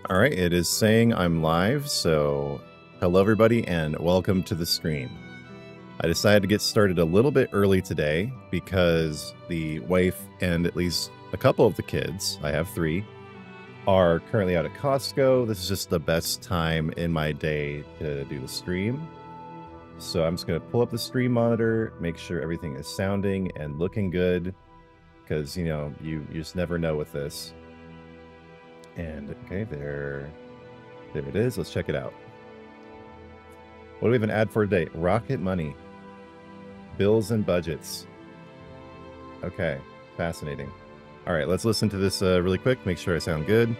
All right, it is saying I'm live, so hello everybody and welcome to the stream. I decided to get started a little bit early today because the wife and at least a couple of the kids, I have 3, are currently out at Costco. This is just the best time in my day to do the stream. So I'm just going to pull up the stream monitor, make sure everything is sounding and looking good, because, you know, you just never know with this. And okay, there it is. Let's check it out. What do we have an ad for today? Rocket Money. Bills and budgets. Okay, fascinating. All right, let's listen to this really quick. Make sure I sound good.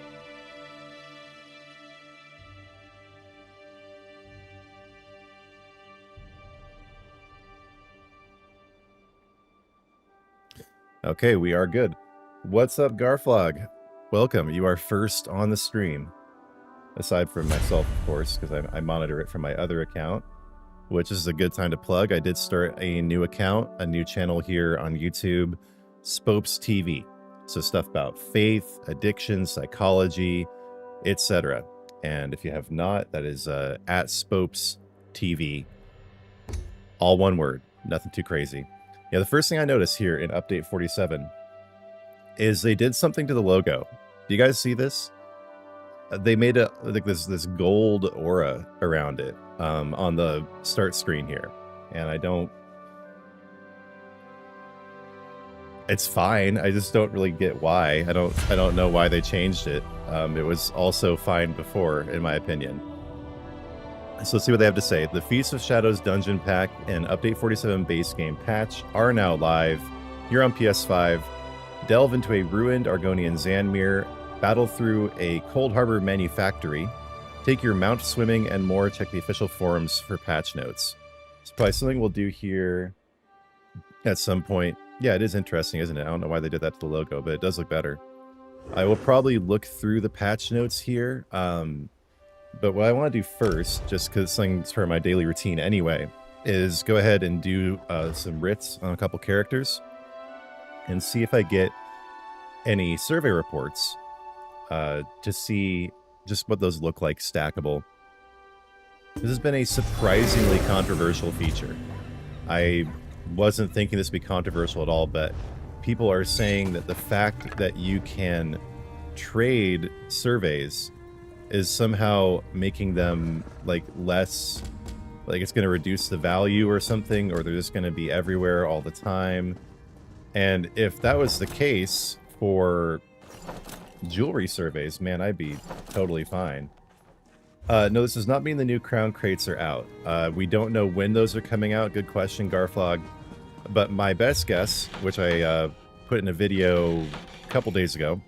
Okay, we are good. What's up, Garflog? Welcome. You are first on the stream. Aside from myself, of course, because I monitor it from my other account, which is a good time to plug. I did start a new account, a new channel here on YouTube, Spopes TV. So stuff about faith, addiction, psychology, etc. And if you have not, that is at Spopes TV. All one word, nothing too crazy. Yeah, the first thing I noticed here in update 47 is they did something to the logo. Do you guys see this? They made like this gold aura around it on the start screen here, and I don't. It's fine. I just don't really get why. I don't know why they changed it. It was also fine before, in my opinion. So let's see what they have to say. The Feast of Shadows Dungeon Pack and Update 47 base game patch are now live. You're on PS5. Delve into a ruined Argonian Zanmir, battle through a Cold Harbor manufactory, take your mount swimming, and more. Check the official forums for patch notes. It's probably something we'll do here at some point. Yeah, it is interesting, isn't it? I don't know why they did that to the logo, but it does look better. I will probably look through the patch notes here, but what I want to do first, just because something's for my daily routine anyway, is go ahead and do some writs on a couple characters and see if I get any survey reports to see just what those look like stackable. This has been a surprisingly controversial feature. I wasn't thinking this would be controversial at all, but people are saying that the fact that you can trade surveys is somehow making them like less, like it's going to reduce the value or something, or they're just going to be everywhere all the time. And if that was the case for jewelry surveys, man, I'd be totally fine. No, this does not mean the new crown crates are out. We don't know when those are coming out. Good question, Garflog. But my best guess, which I put in a video a couple days ago,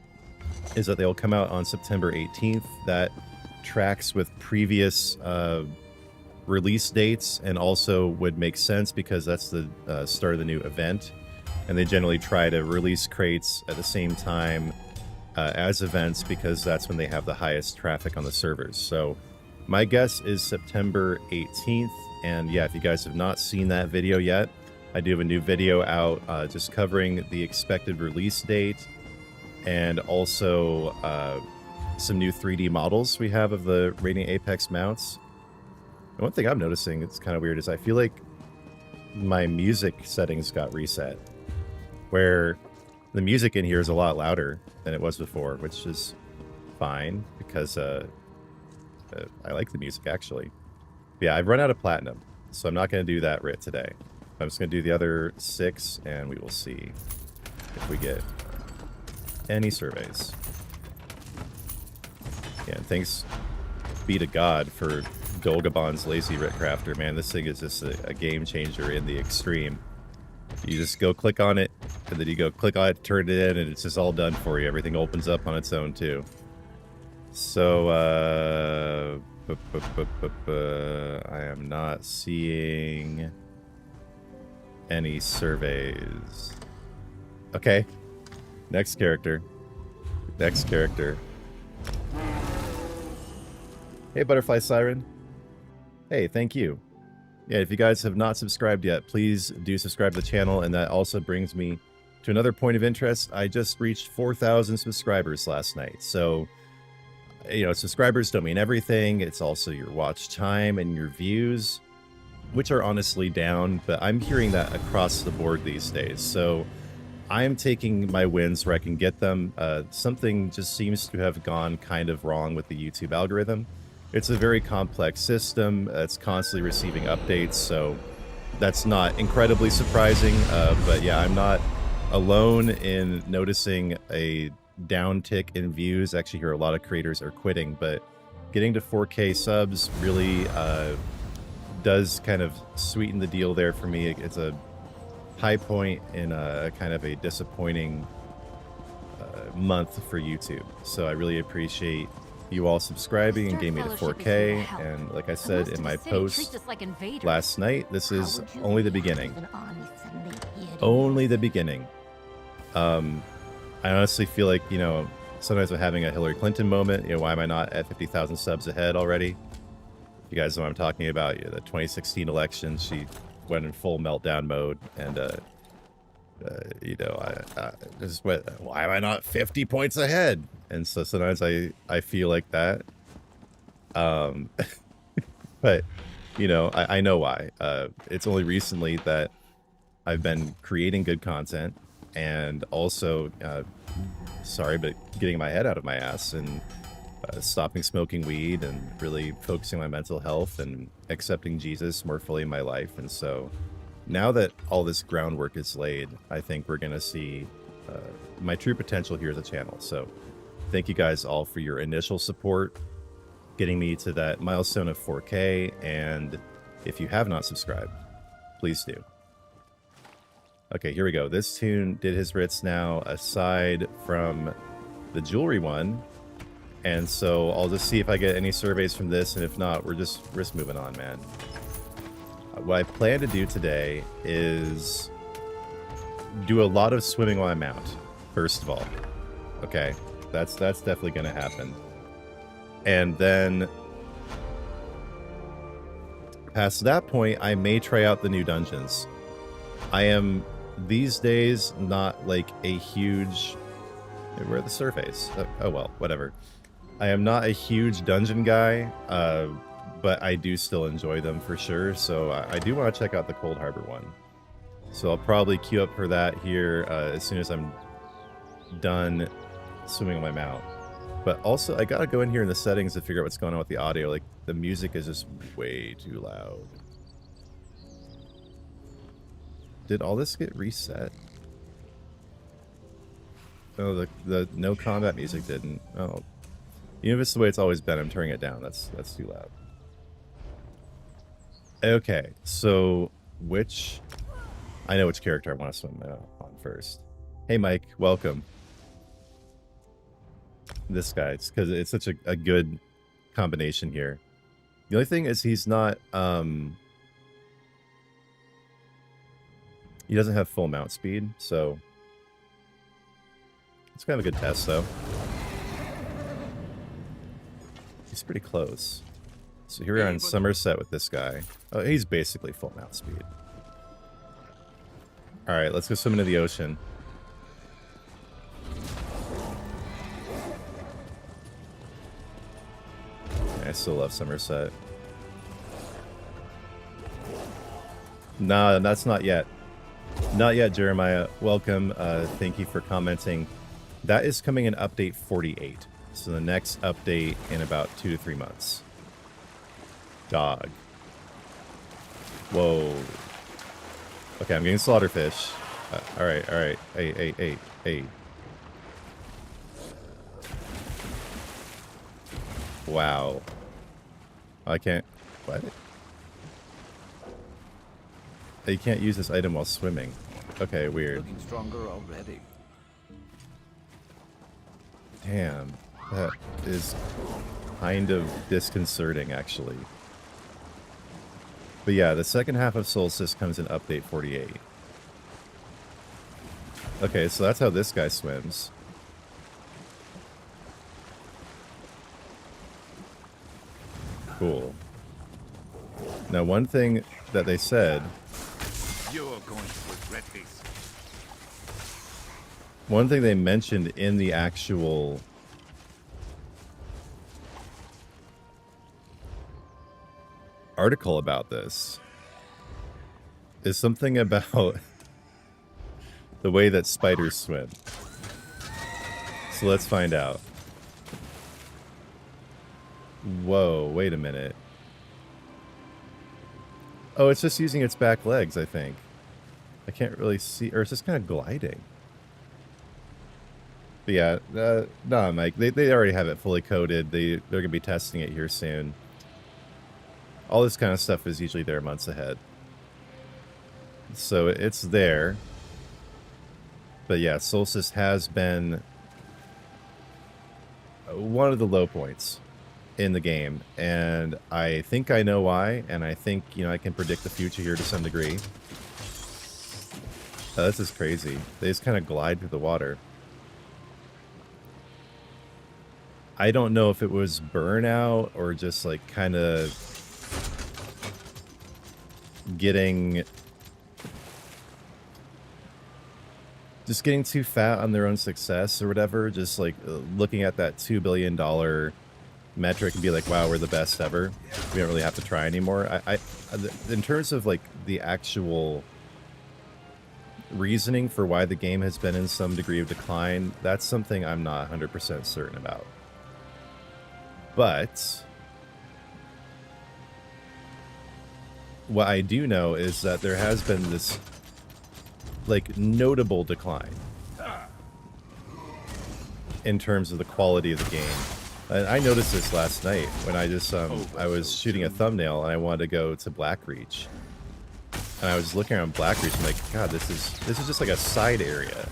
is that they'll come out on September 18th. That tracks with previous release dates and also would make sense because that's the start of the new event. And they generally try to release crates at the same time as events because that's when they have the highest traffic on the servers. So my guess is September 18th. And yeah, if you guys have not seen that video yet, I do have a new video out just covering the expected release date and also some new 3D models we have of the Radiant Apex mounts. And one thing I'm noticing, it's kind of weird, is I feel like my music settings got reset, where the music in here is a lot louder than it was before, which is fine because I like the music, actually. But yeah, I've run out of platinum, so I'm not going to do that writ today. I'm just going to do the other 6, and we will see if we get any surveys. Yeah, and thanks be to God for Dolgabon's Lazy Writ Crafter. Man, this thing is just a game changer in the extreme. You just go click on it, and then you go click on it, turn it in, and it's just all done for you. Everything opens up on its own, too. So, I am not seeing any surveys. Okay. Next character. Next character. Hey, Butterfly Siren. Hey, thank you. Yeah, if you guys have not subscribed yet, please do subscribe to the channel, and that also brings me to another point of interest. I just reached 4,000 subscribers last night, so you know, subscribers don't mean everything. It's also your watch time and your views, which are honestly down, but I'm hearing that across the board these days. So I'm taking my wins where I can get them. Something just seems to have gone kind of wrong with the YouTube algorithm. It's a very complex system. It's constantly receiving updates, so that's not incredibly surprising. But yeah, I'm not alone in noticing a downtick in views. Actually, hear a lot of creators are quitting, but getting to 4K subs really does kind of sweeten the deal there for me. It's a high point in a kind of a disappointing month for YouTube. So I really appreciate you all subscribing and getting me to 4K. And like I said in my post last night, this is only the beginning. Only the beginning. I honestly feel like, you know, sometimes I'm having a Hillary Clinton moment. You know, why am I not at 50,000 subs ahead already? You guys know what I'm talking about. You know, the 2016 election, she went in full meltdown mode, and you know, I just went, why am I not 50 points ahead? And so sometimes I feel like that. But you know, I know why. It's only recently that I've been creating good content, and also sorry, but getting my head out of my ass and stopping smoking weed and really focusing on my mental health and accepting Jesus more fully in my life. And so now that all this groundwork is laid, I think we're going to see my true potential here as a channel. So thank you guys all for your initial support, getting me to that milestone of 4K. And if you have not subscribed, please do. Okay, here we go. This tune did his writs now, aside from the jewelry one. And so I'll just see if I get any surveys from this, and if not, we're just moving on, man. What I plan to do today is do a lot of swimming while I'm out, first of all. Okay, that's definitely going to happen. And then past that point, I may try out the new dungeons. I am, these days, not like a huge... Where are the surveys? Oh well, whatever. I am not a huge dungeon guy, but I do still enjoy them for sure. So I do want to check out the Cold Harbor one. So I'll probably queue up for that here as soon as I'm done swimming on my mount. But also, I gotta go in here in the settings to figure out what's going on with the audio. Like, the music is just way too loud. Did all this get reset? Oh, the no combat music didn't. Oh. Even if it's the way it's always been, I'm turning it down. That's too loud. Okay, so which... I know which character I want to swim on first. Hey, Mike, welcome. This guy, because it's such a good combination here. The only thing is he's not... he doesn't have full mount speed, so... It's kind of a good test, though. He's pretty close. So here we are in Somerset with this guy. Oh, he's basically full mount speed. Alright, let's go swim into the ocean. I still love Somerset. Nah, that's not yet. Not yet, Jeremiah. Welcome. Thank you for commenting. That is coming in update 48. So the next update in about 2 to 3 months. Dog. Whoa. Okay, I'm getting slaughterfish. Alright, alright. Hey. Wow. I can't... What? You can't use this item while swimming. Okay, weird. Looking stronger already. Damn. That is kind of disconcerting, actually. But yeah, the second half of Solstice comes in update 48. Okay, so that's how this guy swims. Cool. Now, one thing that they said... You're going to regret this. One thing they mentioned in the actual article about this is something about the way that spiders swim. So let's find out. Whoa, wait a minute. Oh, it's just using its back legs, I think. I can't really see, or it's just kind of gliding. But yeah, no, Mike, they already have it fully coded. They're going to be testing it here soon. All this kind of stuff is usually there months ahead. So it's there. But yeah, Solstice has been one of the low points in the game, and I think I know why, and I think, you know, I can predict the future here to some degree. This is crazy. They just kind of glide through the water. I don't know if it was burnout or just like kind of getting too fat on their own success or whatever, just like looking at that $2 billion metric and be like, wow, we're the best ever. We don't really have to try anymore. I in terms of like the actual reasoning for why the game has been in some degree of decline, that's something I'm not 100% certain about. But what I do know is that there has been this like notable decline in terms of the quality of the game. And I noticed this last night when I just I was shooting a thumbnail and I wanted to go to Blackreach. And I was looking around Blackreach and I'm like, God, this is just like a side area.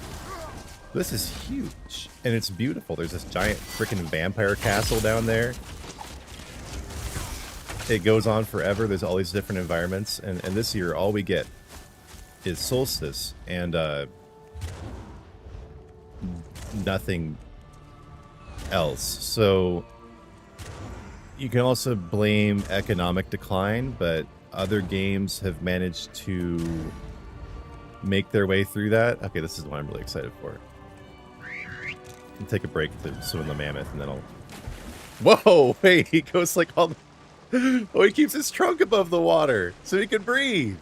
This is huge and it's beautiful. There's this giant freaking vampire castle down there. It goes on forever. There's all these different environments, and this year all we get is Solstice and nothing else. So you can also blame economic decline, but other games have managed to make their way through that. Okay, this is what I'm really excited for. I'll take a break to swim the mammoth, and then I'll... Whoa! Wait, he goes like all... Oh, he keeps his trunk above the water so he can breathe.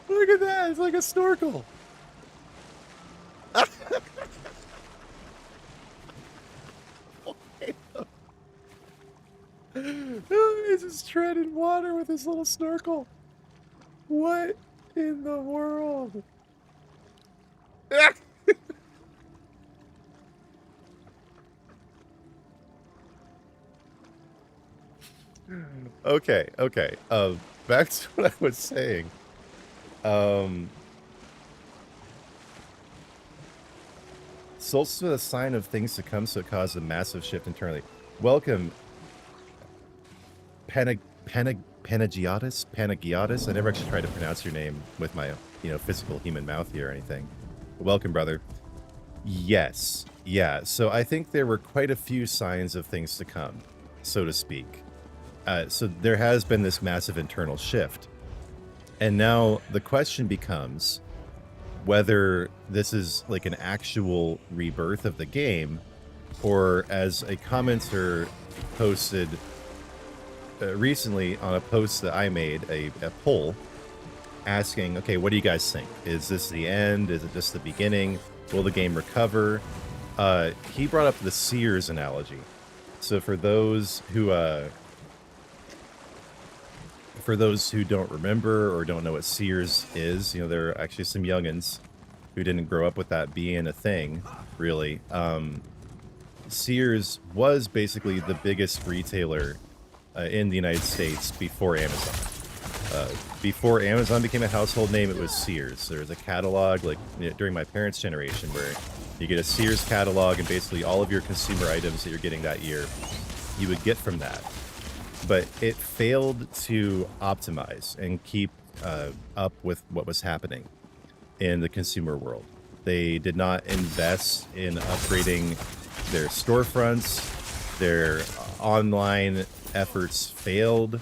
Look at that! It's like a snorkel. He's just treading water with his little snorkel. What in the world? Okay. Back to what I was saying. Solstice was a sign of things to come, so it caused a massive shift internally. Welcome, Panagiotis. I never actually tried to pronounce your name with my, physical human mouth here or anything. Welcome, brother. Yes. Yeah. So I think there were quite a few signs of things to come, so to speak. So there has been this massive internal shift. And now the question becomes whether this is like an actual rebirth of the game, or as a commenter posted recently on a post that I made, a poll asking, okay, what do you guys think? Is this the end? Is it just the beginning? Will the game recover? He brought up the Sears analogy. So for those who don't remember or don't know what Sears is, there are actually some youngins who didn't grow up with that being a thing, really. Sears was basically the biggest retailer in the United States before Amazon. Before Amazon became a household name, it was Sears. There was a catalog, like during my parents' generation, where you get a Sears catalog and basically all of your consumer items that you're getting that year, you would get from that. But it failed to optimize and keep up with what was happening in the consumer world. They did not invest in upgrading their storefronts. Their online efforts failed.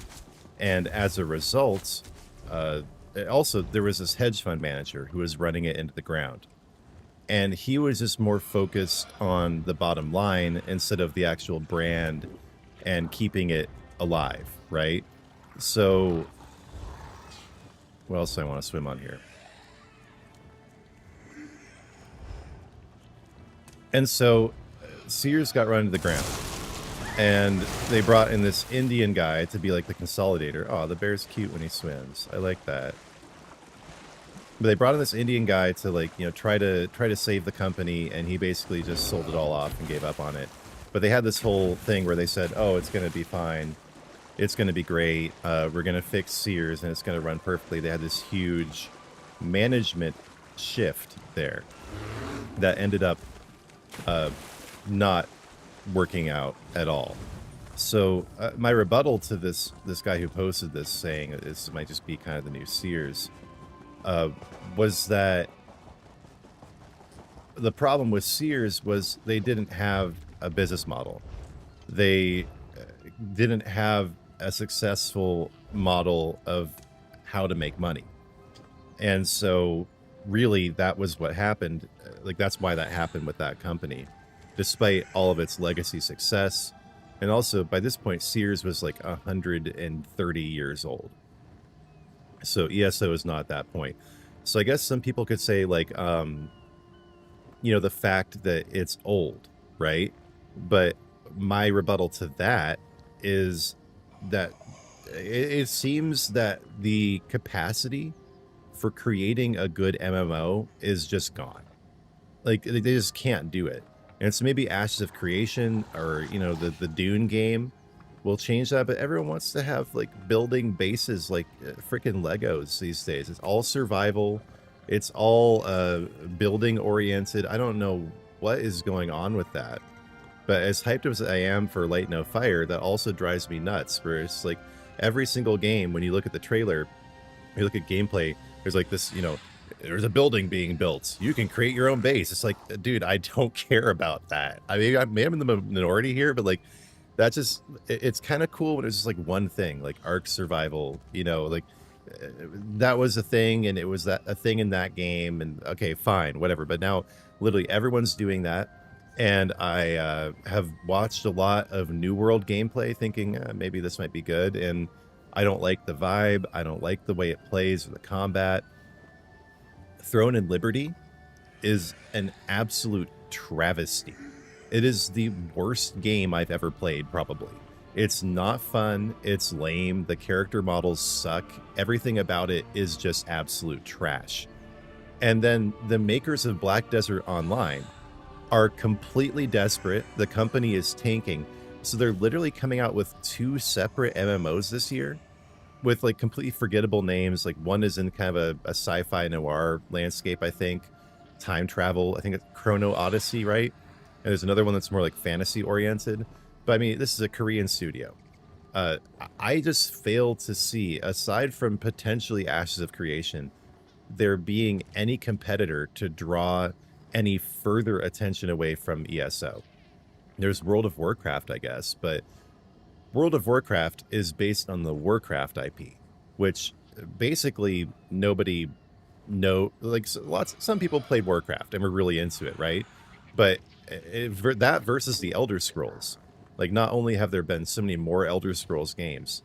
And as a result, also there was this hedge fund manager who was running it into the ground. And he was just more focused on the bottom line instead of the actual brand and keeping it alive, right? So, what else do I want to swim on here? And so, Sears got run to the ground. And they brought in this Indian guy to be like the consolidator. Oh, the bear's cute when he swims. I like that. But they brought in this Indian guy to like, you know, try to save the company, and he basically just sold it all off and gave up on it. But they had this whole thing where they said, "Oh, it's going to be fine. It's going to be great. We're going to fix Sears and it's going to run perfectly." They had this huge management shift there that ended up not working out at all. So my rebuttal to this guy who posted this, saying this might just be kind of the new Sears, was that the problem with Sears was they didn't have a business model. They didn't have a successful model of how to make money. And so really that was what happened. Like, that's why that happened with that company, despite all of its legacy success. And also, by this point, Sears was like 130 years old. So ESO is not at that point. So I guess some people could say, like, you know, the fact that it's old, right? But my rebuttal to that is that it seems that the capacity for creating a good MMO is just gone. Like, they just can't do it. And so maybe Ashes of Creation, or, you know, the Dune game will change that, but everyone wants to have like building bases like freaking Legos these days. It's all survival. It's all building oriented. I don't know what is going on with that. But as hyped as I am for Light No Fire, that also drives me nuts, where it's like every single game, when you look at the trailer, you look at gameplay, there's like this, you know, there's a building being built. You can create your own base. It's like, dude, I don't care about that. I mean, I'm in the minority here, but like, that's just, it's kind of cool when it's just like one thing, like Ark Survival, you know, like that was a thing, and it was that a thing in that game, and okay, fine, whatever. But now literally everyone's doing that. And I have watched a lot of New World gameplay thinking maybe this might be good. And I don't like the vibe. I don't like the way it plays or the combat. Throne and Liberty is an absolute travesty. It is the worst game I've ever played, probably. It's not fun. It's lame. The character models suck. Everything about it is just absolute trash. And then the makers of Black Desert Online are completely desperate. The company is tanking. So they're literally coming out with 2 separate MMOs this year with like completely forgettable names. Like, one is in kind of a sci-fi noir landscape, I think. Time travel. I think it's Chrono Odyssey, right? And there's another one that's more like fantasy oriented. But I mean, this is a Korean studio. I just fail to see, aside from potentially Ashes of Creation, there being any competitor to draw any further attention away from ESO. There's World of Warcraft, I guess, but World of Warcraft is based on the Warcraft IP, which basically nobody know. Like, some people played Warcraft and were really into it, right? But that versus the Elder Scrolls, like, not only have there been so many more Elder Scrolls games,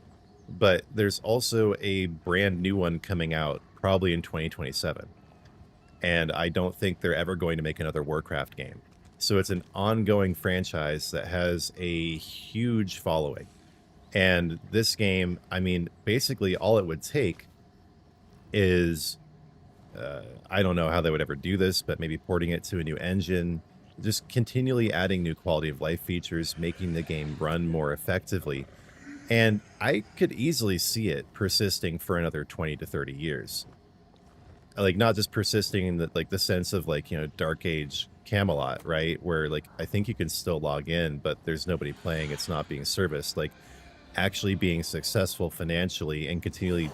but there's also a brand new one coming out probably in 2027. And I don't think they're ever going to make another Warcraft game. So it's an ongoing franchise that has a huge following. And this game, I mean, basically all it would take is, I don't know how they would ever do this, but maybe porting it to a new engine, just continually adding new quality of life features, making the game run more effectively. And I could easily see it persisting for another 20 to 30 years. Like, not just persisting in the, like, the sense of, like, you know, Dark Age Camelot, right? Where, like, I think you can still log in, but there's nobody playing. It's not being serviced. Like, actually being successful financially and continually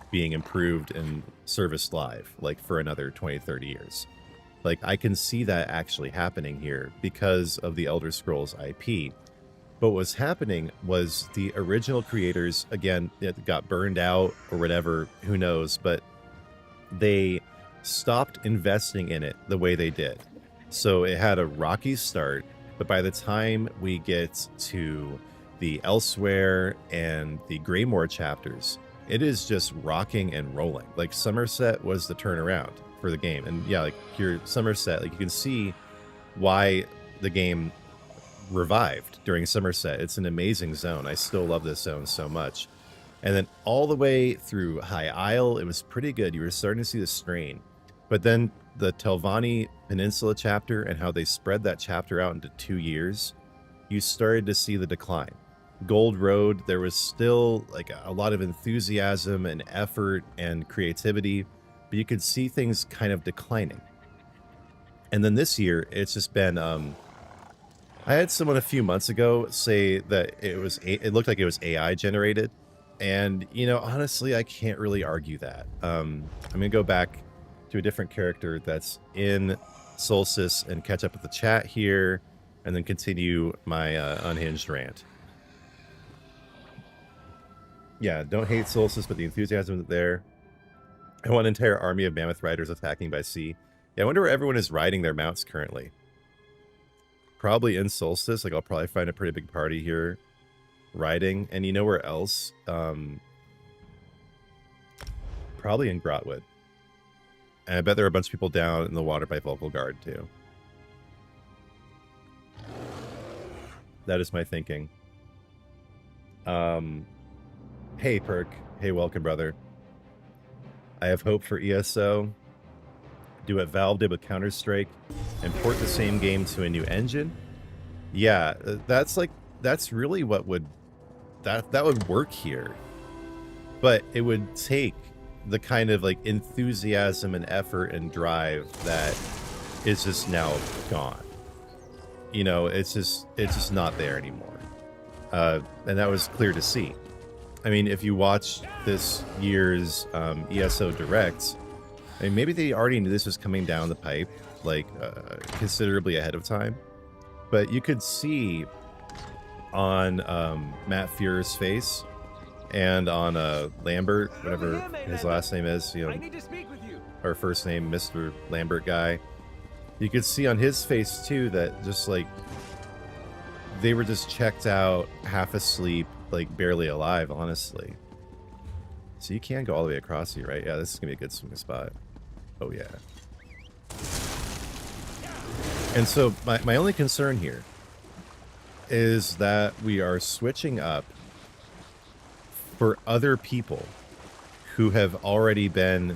being improved and serviced live, like, for another 20, 30 years. Like, I can see that actually happening here because of the Elder Scrolls IP. But what was happening was the original creators, again, it got burned out or whatever, who knows, but they stopped investing in it the way they did. So it had a rocky start, but by the time we get to the Elsewhere and the Greymore chapters, it is just rocking and rolling. Like Somerset was the turnaround for the game. And yeah, like here, Somerset, like you can see why the game revived during Somerset. It's an amazing zone. I still love this zone so much. And then all the way through High Isle, it was pretty good. You were starting to see the strain. But then the Telvanni Peninsula chapter and how they spread that chapter out into 2 years, you started to see the decline. Gold Road, there was still like a lot of enthusiasm and effort and creativity, but you could see things kind of declining. And then this year, it's just been, I had someone a few months ago say that it looked like it was AI generated. And, you know, honestly, I can't really argue that. I'm going to go back to a different character that's in Solstice and catch up with the chat here, and then continue my unhinged rant. Yeah, don't hate Solstice, but the enthusiasm is there. I want an entire army of mammoth riders attacking by sea. Yeah, I wonder where everyone is riding their mounts currently. Probably in Solstice. Like, I'll probably find a pretty big party here riding. And you know where else? Probably in Grotwood. And I bet there are a bunch of people down in the water by Vocal Guard, too. That is my thinking. Hey, Perk. Hey, welcome, brother. I have hope for ESO. Do what Valve did with Counter-Strike and port the same game to a new engine. Yeah, that's really what would... That would work here. But it would take the kind of like enthusiasm and effort and drive that is just now gone. You know, it's just not there anymore. And that was clear to see. I mean, if you watch this year's ESO Direct, I mean, maybe they already knew this was coming down the pipe, like considerably ahead of time. But you could see on Matt Fuhr's face and on Lambert, whatever his last name is, you know, I need to speak with you. Our first name, Mr. Lambert guy. You could see on his face too that just like they were just checked out, half asleep, like barely alive, honestly. So you can go all the way across here, right? Yeah, this is gonna be a good swimming spot. Oh yeah. And so my only concern here is that we are switching up for other people who have already been...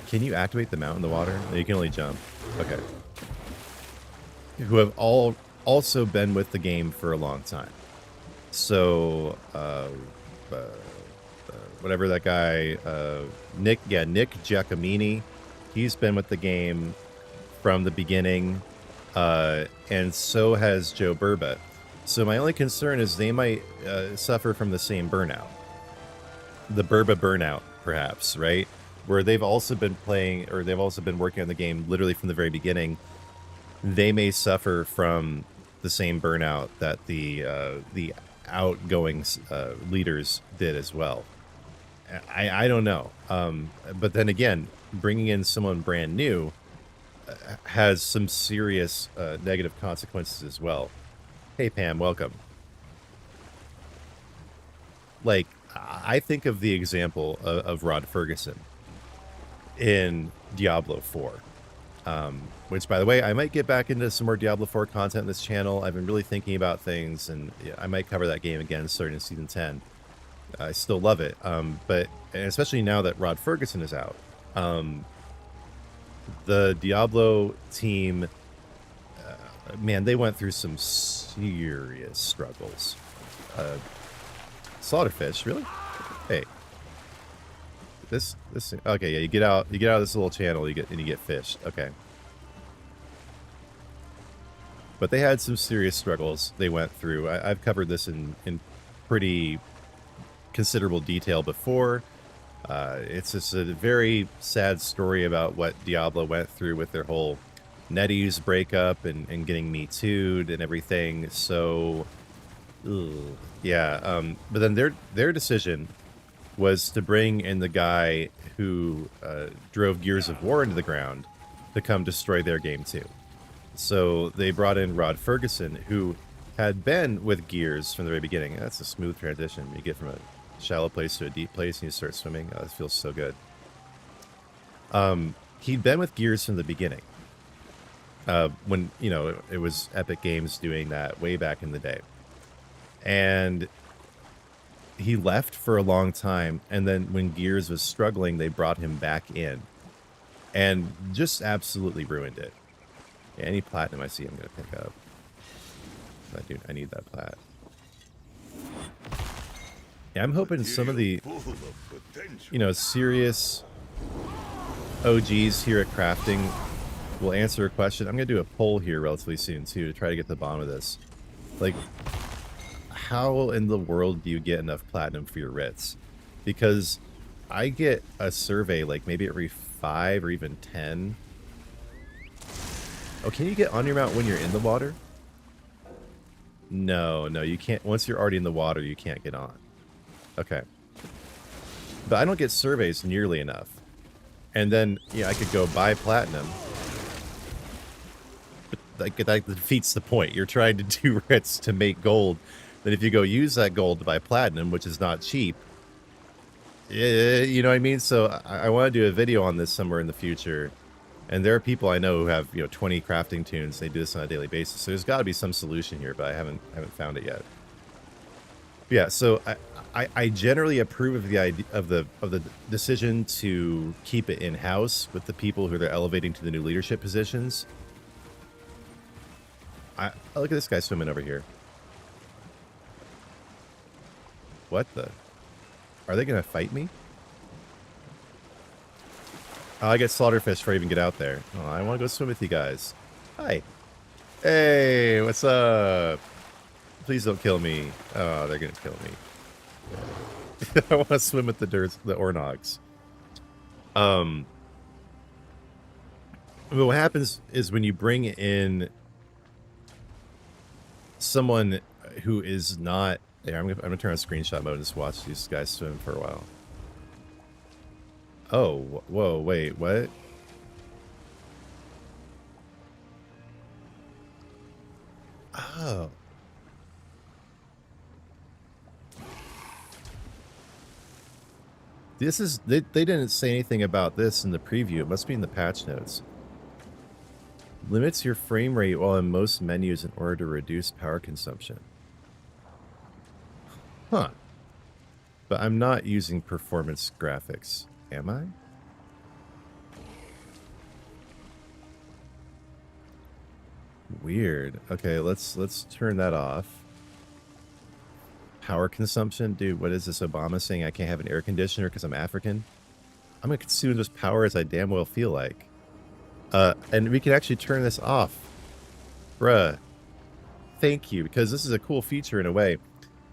Can you activate the mount in the water? No, you can only jump. Okay. Who have also been with the game for a long time. So, whatever that guy, Nick Giacomini, he's been with the game from the beginning, and so has Joe Burba. So my only concern is they might suffer from the same burnout. The Burba burnout, perhaps, right? Where they've also been playing, or they've also been working on the game literally from the very beginning. They may suffer from the same burnout that the outgoing leaders did as well. I don't know. But then again, bringing in someone brand new has some serious negative consequences as well. Hey, Pam, welcome. Like, I think of the example of Rod Ferguson in Diablo 4. Which, by the way, I might get back into some more Diablo 4 content in this channel. I've been really thinking about things, and I might cover that game again starting in Season 10. I still love it, but and especially now that Rod Ferguson is out. The Diablo team, man, they went through some serious struggles. Slaughterfish, really? Hey. This okay, yeah, you get out of this little channel, you get fished. Okay. But they had some serious struggles they went through. I've covered this in pretty considerable detail before. It's just a very sad story about what Diablo went through with their whole NetEase breakup and getting Me Too'd and everything. So, yeah. But then their decision was to bring in the guy who drove Gears of War into the ground to come destroy their game too. So they brought in Rod Ferguson, who had been with Gears from the very beginning. That's a smooth transition. You get from a shallow place to a deep place and you start swimming. Oh, this feels so good. He'd been with Gears from the beginning. When, you know, it was Epic Games doing that way back in the day. And he left for a long time, and then when Gears was struggling, they brought him back in. And just absolutely ruined it. Yeah, any platinum I see, I'm going to pick up. I need that plat. Yeah, I'm hoping some of the, you know, serious OGs here at crafting will answer a question. I'm going to do a poll here relatively soon, too, to try to get to the bottom of this. Like, how in the world do you get enough platinum for your writs? Because I get a survey, like, maybe every 5 or even 10. Oh, can you get on your mount when you're in the water? No, you can't. Once you're already in the water, you can't get on. Okay. But I don't get surveys nearly enough. And then, yeah, I could go buy platinum. But that defeats the point. You're trying to do writs to make gold. Then if you go use that gold to buy platinum, which is not cheap, you know what I mean? So I want to do a video on this somewhere in the future. And there are people I know who have, you know, 20 crafting tunes. They do this on a daily basis. So there's got to be some solution here, but I haven't found it yet. But yeah, so I generally approve of the idea of the decision to keep it in house with the people who they're elevating to the new leadership positions. Look at this guy swimming over here. What the? Are they gonna fight me? Oh, I get slaughterfish before I even get out there. Oh, I want to go swim with you guys. Hi. Hey, what's up? Please don't kill me. Oh, they're gonna kill me. I want to swim with the Ornogs. But what happens is when you bring in someone who is not... Here, I'm gonna turn on screenshot mode and just watch these guys swim for a while. Oh, whoa, wait, what? Oh. This is... They didn't say anything about this in the preview. It must be in the patch notes. Limits your frame rate while in most menus in order to reduce power consumption. Huh. But I'm not using performance graphics, am I? Weird. Okay, let's turn that off. Power consumption? Dude, what is this Obama saying? I can't have an air conditioner because I'm African? I'm going to consume as much power as I damn well feel like. And we can actually turn this off. Bruh. Thank you, because this is a cool feature in a way.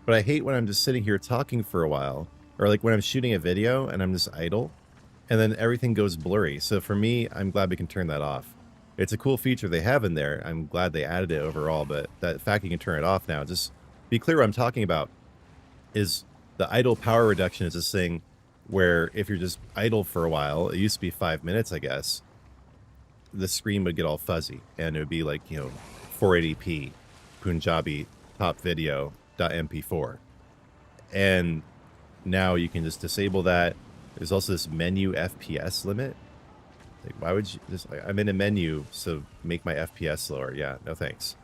But I hate when I'm just sitting here talking for a while. Or like when I'm shooting a video and I'm just idle. And then everything goes blurry. So for me, I'm glad we can turn that off. It's a cool feature they have in there. I'm glad they added it overall. But that fact you can turn it off now. Just be clear what I'm talking about. Is the idle power reduction is this thing where if you're just idle for a while, it used to be 5 minutes, I guess, the screen would get all fuzzy and it would be like, you know, 480p Punjabi top video .mp4. And now you can just disable that. There's also this menu FPS limit. Like, why would you just... Like, I'm in a menu, so make my FPS lower. Yeah, no thanks.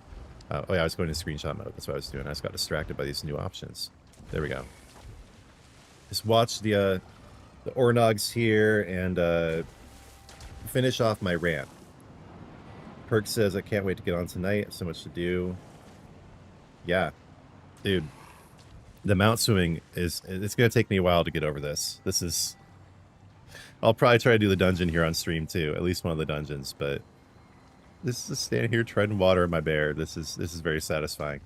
Oh yeah, I was going to screenshot mode. That's what I was doing. I just got distracted by these new options. There we go. Just watch the Ornogs here and finish off my rant. Perk says, I can't wait to get on tonight. So much to do. Yeah. Dude. The mount swimming is... It's going to take me a while to get over this. This is... I'll probably try to do the dungeon here on stream too. At least one of the dungeons. But this is standing here treading water in my bear. This is very satisfying.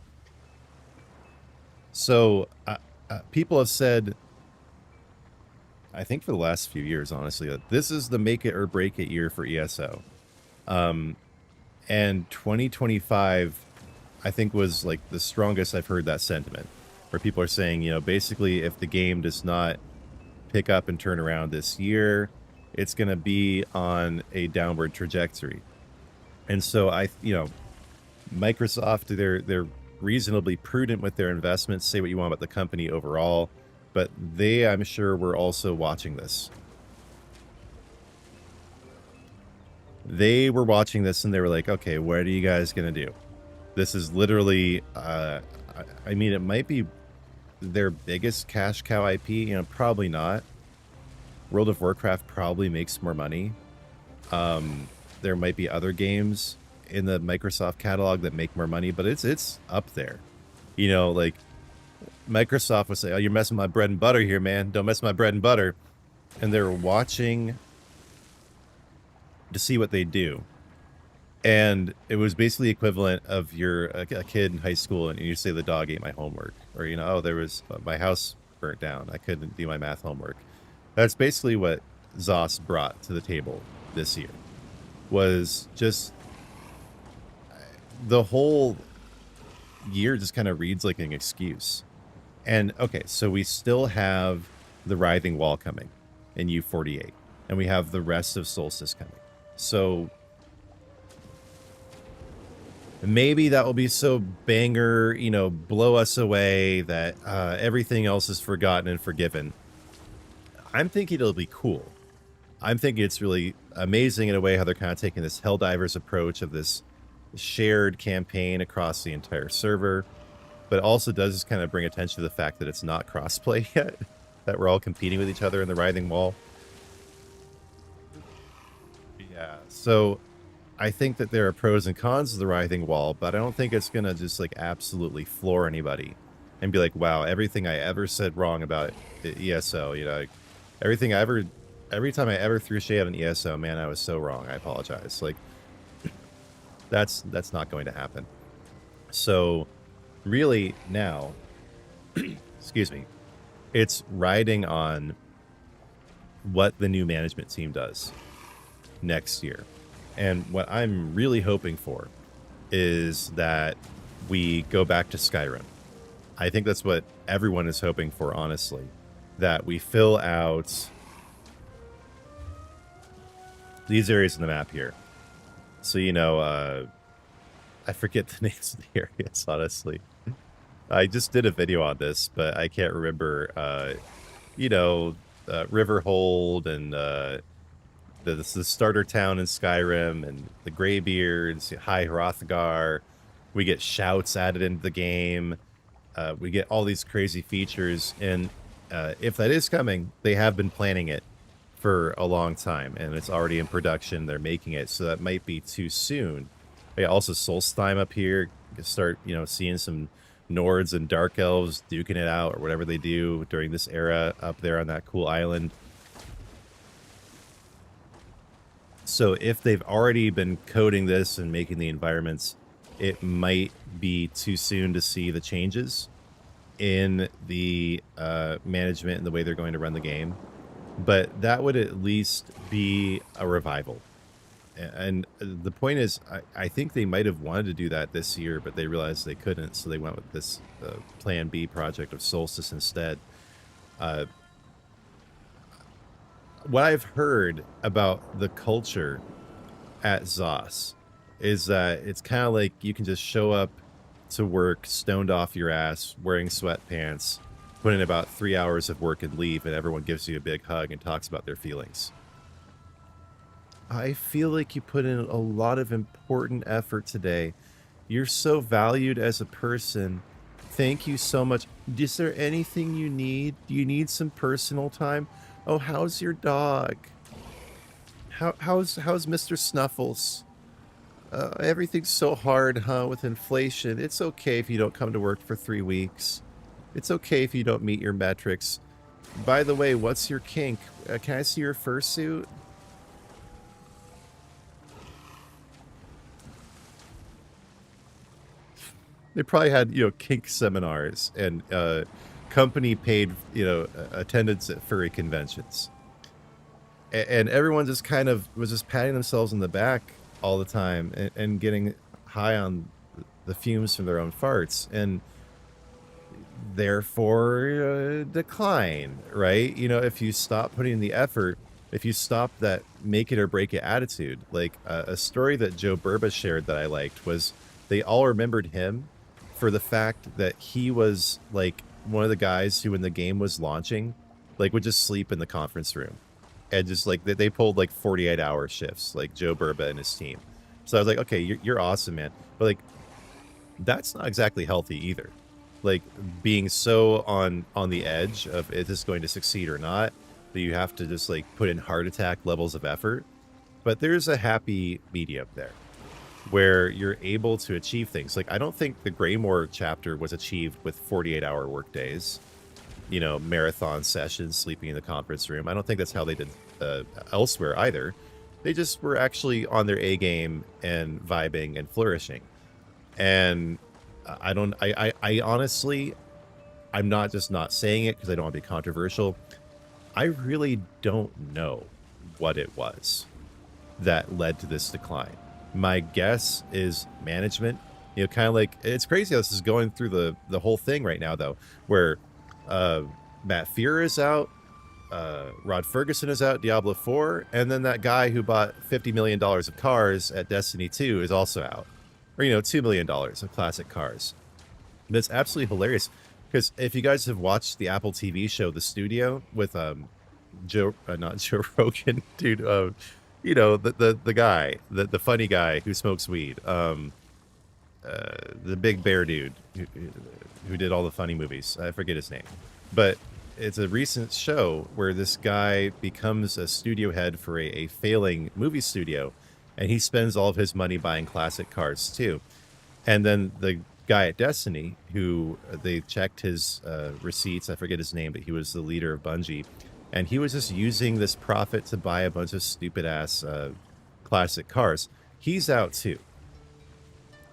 So, people have said, I think for the last few years, honestly, that this is the make it or break it year for ESO. And 2025, I think, was like the strongest I've heard that sentiment. Where people are saying, you know, basically if the game does not pick up and turn around this year, it's going to be on a downward trajectory. And so you know, Microsoft, they're reasonably prudent with their investments. Say what you want about the company overall, but they, I'm sure, were also watching this. They were watching this and they were like, okay, what are you guys going to do? This is literally, I mean, it might be their biggest cash cow IP, you know, probably not. World of Warcraft probably makes more money. There might be other games in the Microsoft catalog that make more money, but it's up there. You know, like Microsoft would say, oh, you're messing my bread and butter here, man. Don't mess my bread and butter. And they're watching to see what they do. And it was basically equivalent of you're a kid in high school and you say the dog ate my homework, or, you know, oh, there was my house burnt down. I couldn't do my math homework. That's basically what ZOS brought to the table this year, was just the whole year just kind of reads like an excuse. And okay, so we still have the Writhing Wall coming in U48, and we have the rest of Solstice coming. So maybe that will be so banger, you know, blow us away that everything else is forgotten and forgiven. I'm thinking it'll be cool. I'm thinking it's really amazing in a way how they're kind of taking this Helldivers approach of this shared campaign across the entire server, but it also does just kind of bring attention to the fact that it's not crossplay yet, that we're all competing with each other in the Writhing Wall. Yeah, so I think that there are pros and cons of the Writhing Wall, but I don't think it's going to just like absolutely floor anybody and be like, wow, everything I ever said wrong about the ESO, you know, like, every time I ever threw shade on ESO, man, I was so wrong. I apologize. Like, that's not going to happen. So really now, excuse me, it's riding on what the new management team does next year. And what I'm really hoping for is that we go back to Skyrim. I think that's what everyone is hoping for, honestly. That we fill out these areas in the map here. So, you know, I forget the names of the areas, honestly. I just did a video on this, but I can't remember, you know, Riverhold and the starter town in Skyrim and the Greybeards, High Hrothgar. We get shouts added into the game. We get all these crazy features. And if that is coming, they have been planning it for a long time, and it's already in production. They're making it, so that might be too soon. Yeah, also Solstheim up here. You can start, you know, seeing some Nords and Dark Elves duking it out, or whatever they do during this era up there on that cool island. So if they've already been coding this and making the environments, it might be too soon to see the changes in the management and the way they're going to run the game. But that would at least be a revival. And the point is, I think they might have wanted to do that this year, but they realized they couldn't, so they went with this Plan B project of Solstice instead. What I've heard about the culture at ZOS is that it's kind of like you can just show up to work stoned off your ass, wearing sweatpants, put in about 3 hours of work and leave, and everyone gives you a big hug and talks about their feelings. I feel like you put in a lot of important effort today. You're so valued as a person. Thank you so much. Is there anything you need? Do you need some personal time? Oh, how's your dog? How's Mr. Snuffles? Everything's so hard, huh, with inflation. It's okay if you don't come to work for 3 weeks. It's okay if you don't meet your metrics. By the way, what's your kink? Can I see your fursuit? They probably had, you know, kink seminars and company paid, you know, attendance at furry conventions. And everyone just kind of was just patting themselves on the back all the time and getting high on the fumes from their own farts. And therefore decline, right? You know, if you stop putting in the effort, if you stop that make it or break it attitude. Like a story that Joe Burba shared that I liked was they all remembered him for the fact that he was like one of the guys who, when the game was launching, like would just sleep in the conference room, and just like they pulled like 48-hour shifts, like Joe Burba and his team. So I was like, okay, you're awesome, man. But like, that's not exactly healthy either. Like being so on the edge of is this going to succeed or not, that you have to just like put in heart attack levels of effort. But there's a happy medium there where you're able to achieve things. Like I don't think the Greymore chapter was achieved with 48-hour work days, you know, marathon sessions, sleeping in the conference room. I don't think that's how they did elsewhere either. They just were actually on their A game and vibing and flourishing. And I honestly, I'm not just not saying it because I don't want to be controversial. I really don't know what it was that led to this decline. My guess is management. You know, kind of like, it's crazy how this is going through the whole thing right now, though, where Matt Fear is out, Rod Ferguson is out, Diablo 4, and then that guy who bought $50 million of cars at Destiny 2 is also out. Or, you know, $2 million of classic cars. That's absolutely hilarious. Because if you guys have watched the Apple TV show, The Studio, with not Joe Rogan, dude, you know, the guy, the funny guy who smokes weed, the big bear dude who did all the funny movies. I forget his name. But it's a recent show where this guy becomes a studio head for a failing movie studio, and he spends all of his money buying classic cars too. And then the guy at Destiny, who they checked his receipts, I forget his name, but he was the leader of Bungie, and he was just using this profit to buy a bunch of stupid ass classic cars. He's out too.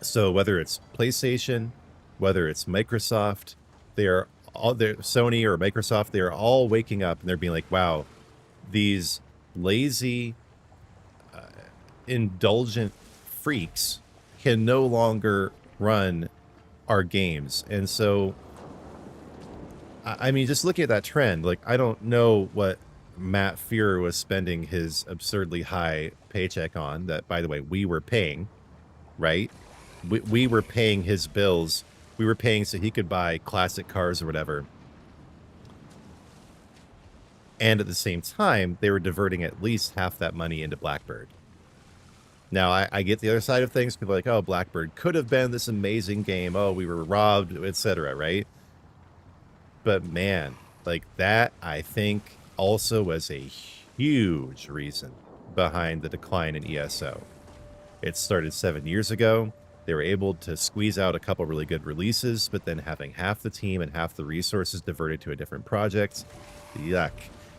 So whether it's PlayStation, whether it's Microsoft, they're Sony or Microsoft, they're all waking up and they're being like, wow, these lazy, indulgent freaks can no longer run our games. And so, I mean, just looking at that trend, like, I don't know what Matt Fear was spending his absurdly high paycheck on, that, by the way, we were paying, right? We were paying his bills. We were paying so he could buy classic cars or whatever. And at the same time, they were diverting at least half that money into Blackbird. Now, I get the other side of things. People are like, oh, Blackbird could have been this amazing game. Oh, we were robbed, etc., right? But man, like that, I think also was a huge reason behind the decline in ESO. It started 7 years ago. They were able to squeeze out a couple really good releases, but then having half the team and half the resources diverted to a different project. Yuck.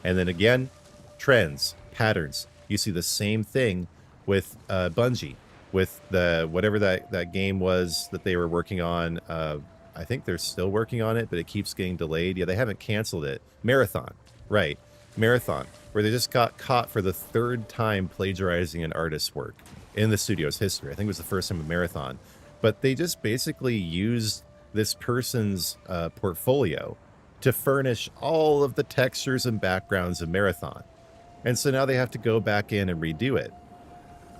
And then again, trends, patterns. You see the same thing with Bungie, with the whatever that game was that they were working on. I think they're still working on it, but it keeps getting delayed. Yeah, they haven't canceled it. Marathon, right. Marathon, where they just got caught for the third time plagiarizing an artist's work in the studio's history. I think it was the first time with Marathon. But they just basically used this person's portfolio to furnish all of the textures and backgrounds of Marathon. And so now they have to go back in and redo it.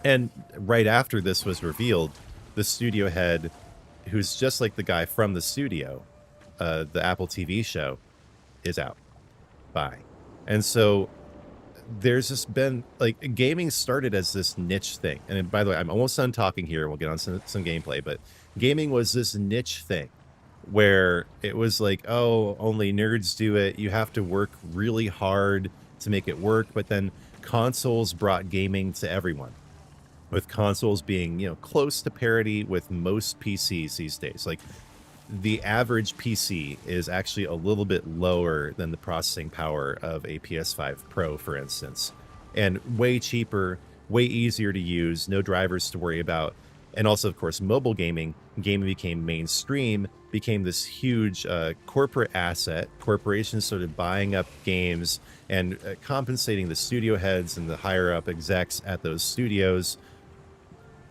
And right after this was revealed, the studio head, who's just like the guy from the studio, the Apple TV show, is out. Bye. And so there's just been, like, gaming started as this niche thing. And by the way, I'm almost done talking here. We'll get on some gameplay. But gaming was this niche thing where it was like, oh, only nerds do it. You have to work really hard to make it work. But then consoles brought gaming to everyone, with consoles being, you know, close to parity with most PCs these days. Like, the average PC is actually a little bit lower than the processing power of a PS5 Pro, for instance, and way cheaper, way easier to use, no drivers to worry about. And also, of course, mobile gaming became mainstream, became this huge corporate asset. Corporations started buying up games and compensating the studio heads and the higher up execs at those studios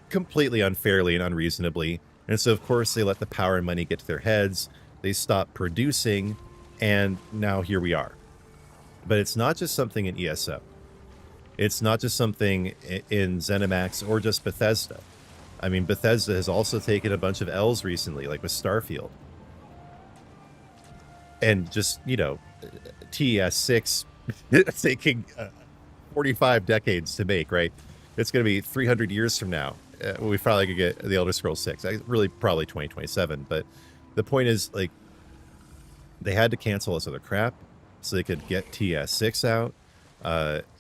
completely unfairly and unreasonably. And so, of course, they let the power and money get to their heads. They stopped producing, and now here we are. But it's not just something in ESO. It's not just something in ZeniMax or just Bethesda. I mean, Bethesda has also taken a bunch of L's recently, like with Starfield. And just, you know, TES6 taking 45 decades to make, right? It's going to be 300 years from now. We probably could get the Elder Scrolls 6. Really, probably 2027. But the point is, like, they had to cancel this other crap so they could get TS6 out.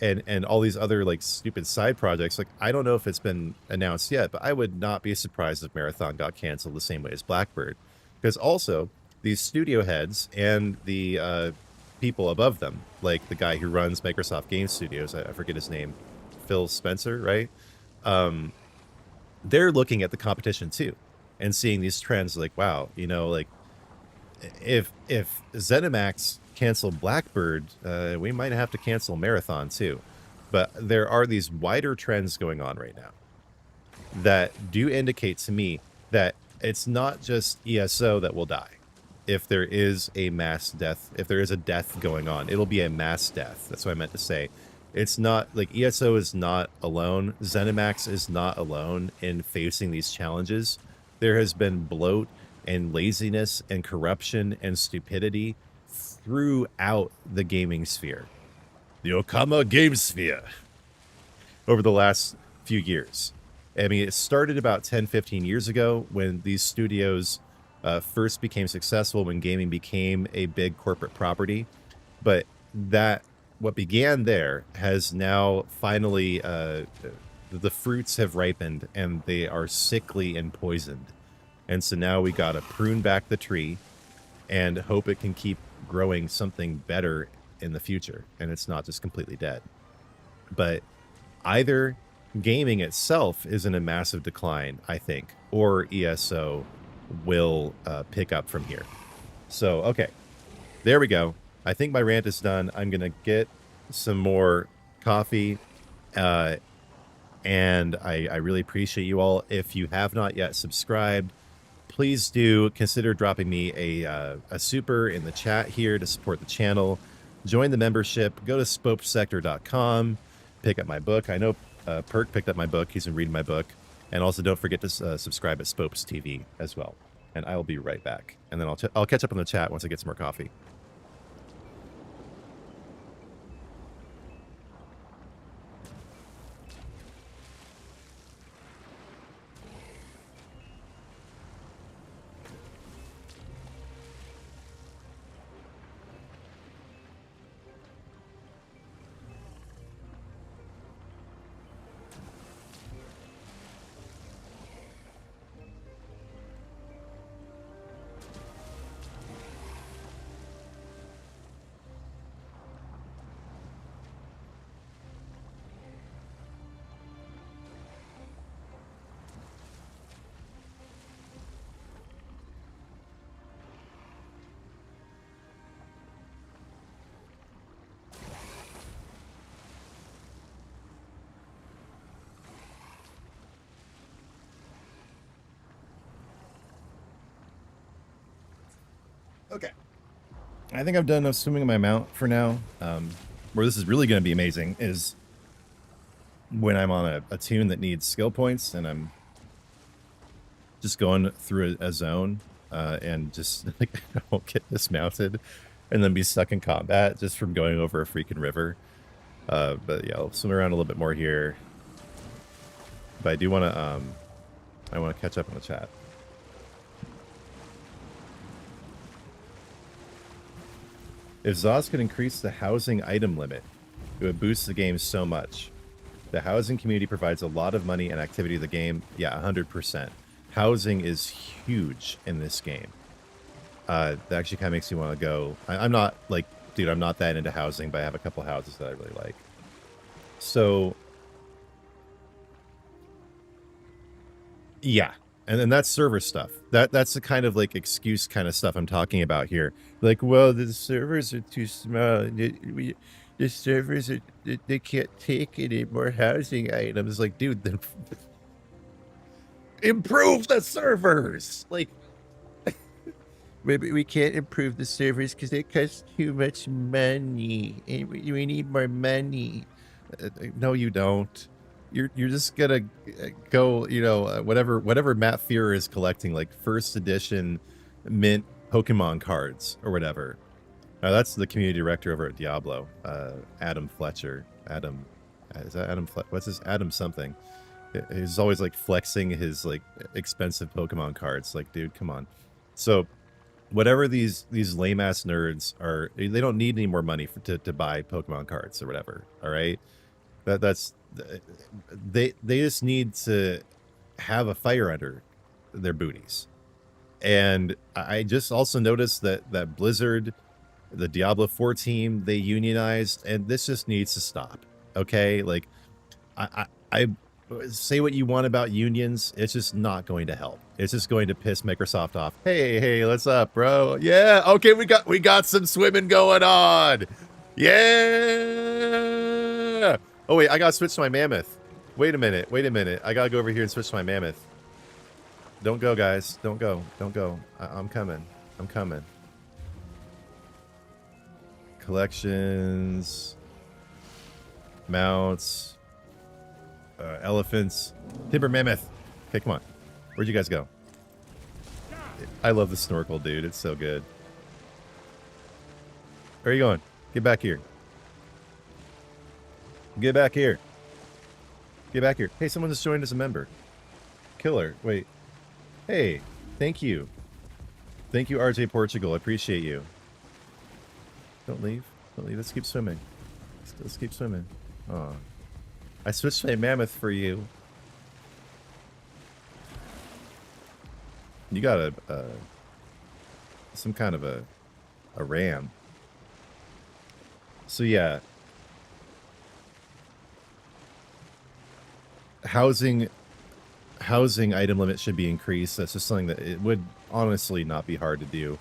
And all these other, like, stupid side projects. Like, I don't know if it's been announced yet, but I would not be surprised if Marathon got canceled the same way as Blackbird. Because also, these studio heads and the people above them, like the guy who runs Microsoft Game Studios, I forget his name, Phil Spencer, right? They're looking at the competition too and seeing these trends like, wow, you know, like if ZeniMax canceled Blackbird, we might have to cancel Marathon too. But there are these wider trends going on right now that do indicate to me that it's not just ESO that will die. If there is a mass death, if there is a death going on, it'll be a mass death. That's what I meant to say. It's not like ESO is not alone. ZeniMax is not alone in facing these challenges. There has been bloat and laziness and corruption and stupidity throughout the gaming sphere. The Okama game sphere over the last few years. I mean, it started about 10, 15 years ago when these studios first became successful, when gaming became a big corporate property. But that what began there has now finally, the fruits have ripened and they are sickly and poisoned. And so now we got to prune back the tree and hope it can keep growing something better in the future. And it's not just completely dead. But either gaming itself is in a massive decline, I think, or ESO will pick up from here. So, okay, there we go. I think my rant is done. I'm going to get some more coffee, and I really appreciate you all. If you have not yet subscribed, please do consider dropping me a super in the chat here to support the channel. Join the membership. Go to spopesector.com. Pick up my book. I know Perk picked up my book. He's been reading my book. And also don't forget to subscribe at Spopes TV as well. And I will be right back. And then I'll catch up on the chat once I get some more coffee. Okay. I think I've done enough swimming in my mount for now. Where this is really going to be amazing is when I'm on a tune that needs skill points and I'm just going through a zone and just like I won't get dismounted and then be stuck in combat just from going over a freaking river. But yeah, I'll swim around a little bit more here. But I do want to I want to catch up on the chat. If ZOS could increase the housing item limit, it would boost the game so much. The housing community provides a lot of money and activity to the game. Yeah, 100%. Housing is huge in this game. That actually kind of makes me want to go. I'm not like, dude, I'm not that into housing, but I have a couple houses that I really like. So, yeah. And then that's server stuff. That's the kind of like excuse kind of stuff I'm talking about here. Like, well, the servers are too small. The servers are, they can't take any more housing items. Like, dude, then improve the servers. Like, maybe we can't improve the servers because they cost too much money, and we need more money. No, you don't. you're just gonna go, you know, whatever Matt Fear is collecting, like first edition mint Pokemon cards or whatever. Now that's the community director over at Diablo, Adam Fletcher. Adam, is that Adam? What's his Adam something? He's always like flexing his like expensive Pokemon cards. Like, dude, come on. So whatever these lame ass nerds are, they don't need any more money to buy Pokemon cards or whatever. All right, that's they just need to have a fire under their booties. And I just also noticed that Blizzard, the Diablo 4 team, they unionized, and this just needs to stop. Okay, like I say what you want about unions, it's just not going to help. It's just going to piss Microsoft off. Hey, what's up, bro? Yeah, okay, we got some swimming going on. Yeah. Oh wait, I gotta switch to my mammoth. Wait a minute. I gotta go over here and switch to my mammoth. Don't go, guys. Don't go. I'm coming. Collections, mounts, elephants, timber mammoth. Okay, come on. Where'd you guys go? I love the snorkel, dude. It's so good. Where are you going? Get back here. Get back here. Hey, someone just joined as a member. Killer. Wait. Hey, thank you. Thank you, RJ Portugal. I appreciate you. Don't leave. Let's keep swimming. Let's keep swimming. Oh, I switched my mammoth for you. You got a some kind of a ram. So yeah, housing item limit should be increased. That's just something that it would honestly not be hard to do.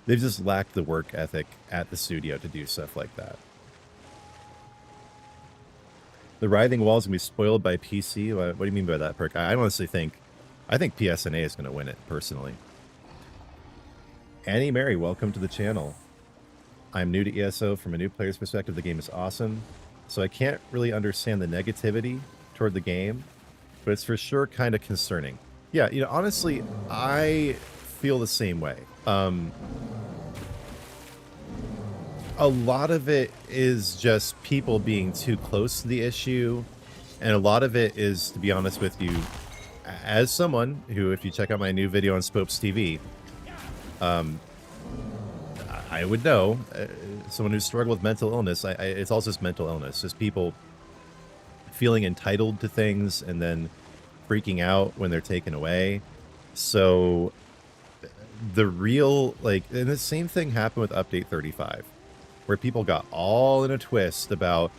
They've just lacked the work ethic at the studio to do stuff like that. The writhing walls can be spoiled by PC. What do you mean by that, Perk? I honestly think PSNA is going to win it, personally. Annie Mary, welcome to the channel. I'm new to ESO. From a new player's perspective, the game is awesome. So I can't really understand the negativity toward the game, but it's for sure kind of concerning. Yeah, you know, honestly, I feel the same way. A lot of it is just people being too close to the issue, and a lot of it is, to be honest with you, as someone who, if you check out my new video on Spopes TV, I would know, someone who's struggled with mental illness, it's also just mental illness, just people feeling entitled to things and then freaking out when they're taken away. So the real, like, and the same thing happened with Update 35, where people got all in a twist about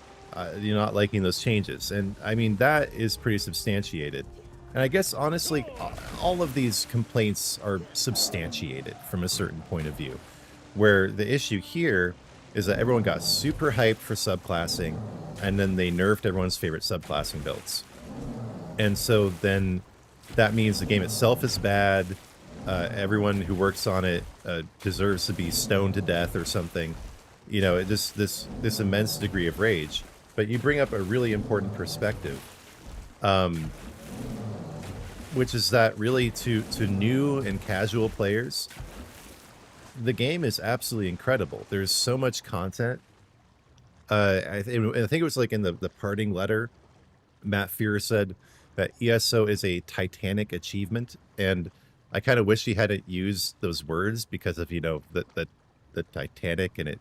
you not liking those changes. And I mean, that is pretty substantiated. And I guess, honestly, all of these complaints are substantiated from a certain point of view, where the issue here is that everyone got super hyped for subclassing, and then they nerfed everyone's favorite subclassing builds. And so then that means the game itself is bad. Everyone who works on it deserves to be stoned to death or something. You know, this immense degree of rage. But you bring up a really important perspective, which is that really to new and casual players, the game is absolutely incredible. There's so much content. I think it was like in the parting letter, Matt Fear said that ESO is a titanic achievement, and I kind of wish he hadn't used those words because of, you know, the Titanic and it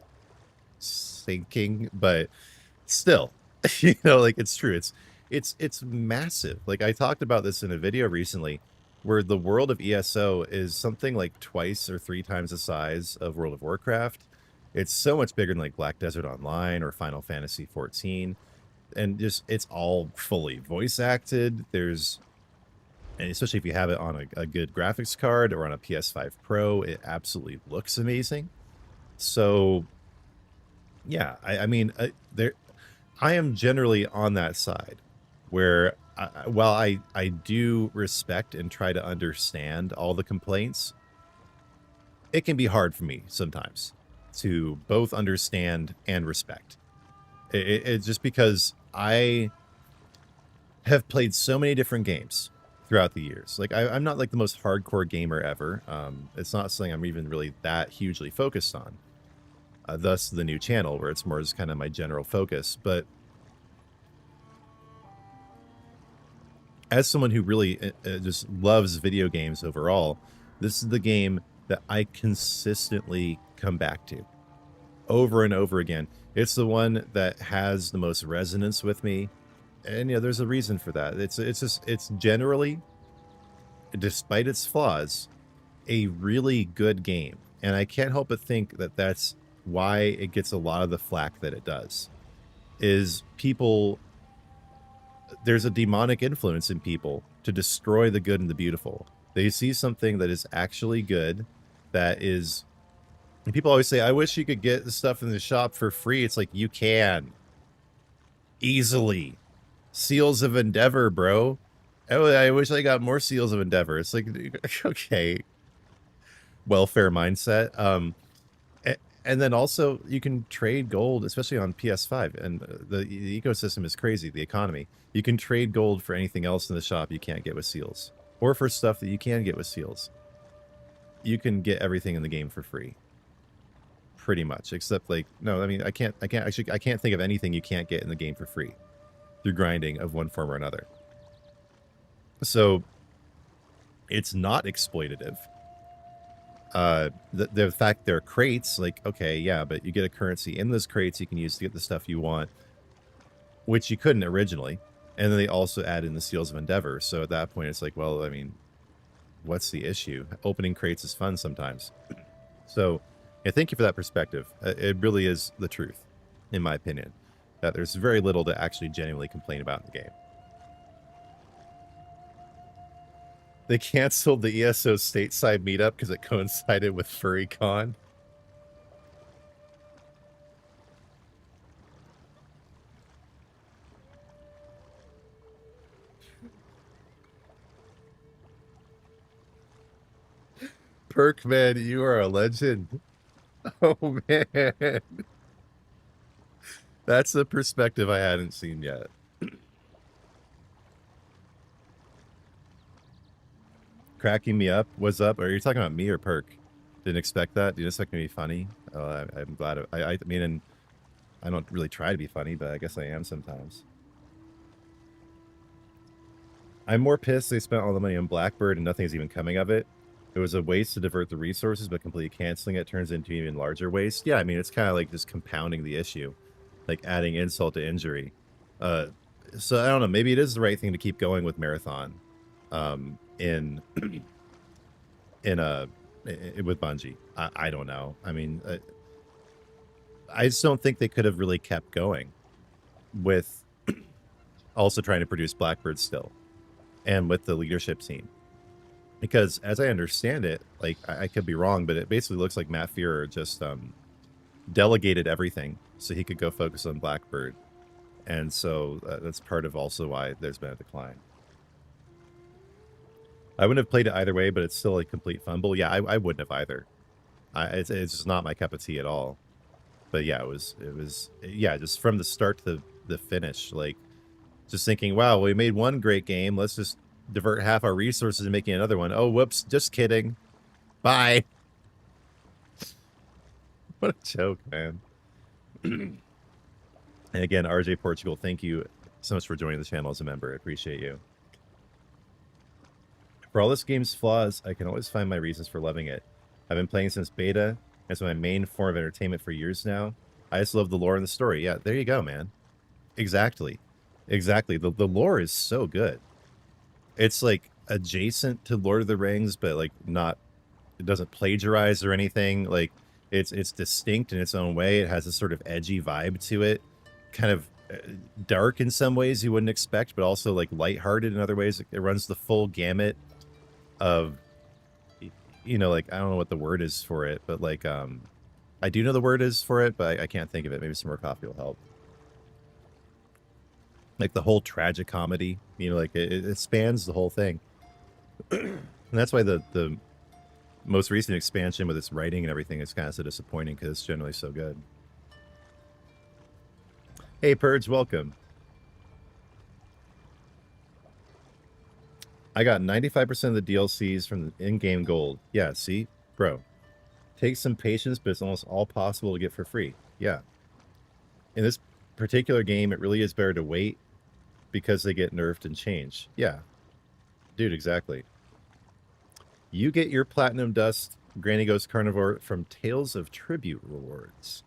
sinking, but still, you know, like, it's true. It's massive. Like, I talked about this in a video recently, where the world of ESO is something like 2 or 3 times the size of World of Warcraft. It's so much bigger than like Black Desert Online or Final Fantasy 14. And just, it's all fully voice acted. And especially if you have it on a good graphics card or on a PS5 Pro, it absolutely looks amazing. So yeah, I mean, I am generally on that side, where while I do respect and try to understand all the complaints, it can be hard for me sometimes to both understand and respect. It's just because I have played so many different games throughout the years. Like I'm not like the most hardcore gamer ever. It's not something I'm even really that hugely focused on. Thus the new channel where it's more just kind of my general focus. But as someone who really just loves video games overall, this is the game that I consistently come back to over and over again. It's the one that has the most resonance with me. And yeah, there's a reason for that. It's generally, despite its flaws, a really good game. And I can't help but think that that's why it gets a lot of the flack that it does. Is people, there's a demonic influence in people to destroy the good and the beautiful. They see something that is actually good, that is, and people always say, I wish you could get the stuff in the shop for free. It's like, you can. Easily. Seals of Endeavor, bro. Oh, I wish I got more Seals of Endeavor. It's like, okay. Welfare mindset. And then also you can trade gold, especially on PS5, and the ecosystem is crazy, the economy. You can trade gold for anything else in the shop you can't get with seals, or for stuff that you can get with seals. You can get everything in the game for free, pretty much, except like, no, I mean, I can't think of anything you can't get in the game for free through grinding of one form or another. So it's not exploitative. The fact they're crates, like, okay, yeah, but you get a currency in those crates you can use to get the stuff you want, which you couldn't originally. And then they also add in the Seals of Endeavor. So at that point, it's like, well, I mean, what's the issue? Opening crates is fun sometimes. So yeah, thank you for that perspective. It really is the truth, in my opinion, that there's very little to actually genuinely complain about in the game. They canceled the ESO stateside meetup because it coincided with FurryCon. Perkman, you are a legend. Oh, man. That's a perspective I hadn't seen yet. Cracking me up. What's up? Are you talking about me or Perk? Didn't expect that. Didn't expect me to be funny. I'm glad. I mean, and I don't really try to be funny, but I guess I am sometimes. I'm more pissed they spent all the money on Blackbird and nothing's even coming of it. It was a waste to divert the resources, but completely canceling it turns into even larger waste. Yeah, I mean, it's kind of like just compounding the issue, like adding insult to injury. So I don't know. Maybe it is the right thing to keep going with Marathon, with Bungie. I don't know. I mean, I just don't think they could have really kept going with also trying to produce Blackbird still, and with the leadership team. Because as I understand it, like, I could be wrong, but it basically looks like Matt Fearer just delegated everything so he could go focus on Blackbird. And so that's part of also why there's been a decline. I wouldn't have played it either way, but it's still a complete fumble. Yeah, I wouldn't have either. It's just not my cup of tea at all. But yeah, it was yeah, just from the start to the finish, like, just thinking, wow, we made one great game. Let's just divert half our resources and making another one. Oh, whoops, just kidding. Bye. What a joke, man. And again, RJ Portugal, thank you so much for joining the channel as a member. I appreciate you. For all this game's flaws, I can always find my reasons for loving it. I've been playing since beta. It's my main form of entertainment for years now. I just love the lore and the story. Yeah, there you go, man. Exactly. Exactly. The lore is so good. It's like adjacent to Lord of the Rings, but like not, it doesn't plagiarize or anything. Like it's distinct in its own way. It has a sort of edgy vibe to it, kind of dark in some ways you wouldn't expect, but also like lighthearted in other ways. It runs the full gamut of, you know, like, I don't know what the word is for it, but like, I do know the word is for it, but I can't think of it. Maybe some more coffee will help. Like the whole tragic comedy, you know, like it spans the whole thing. And that's why the most recent expansion with its writing and everything is kind of so disappointing, because it's generally so good. Hey, Purge, welcome. I got 95% of the DLCs from the in-game gold. Yeah, see? Bro. Takes some patience, but it's almost all possible to get for free. Yeah. In this particular game, it really is better to wait because they get nerfed and changed. Yeah. Dude, exactly. You get your Platinum Dust Granny Ghost Carnivore from Tales of Tribute rewards.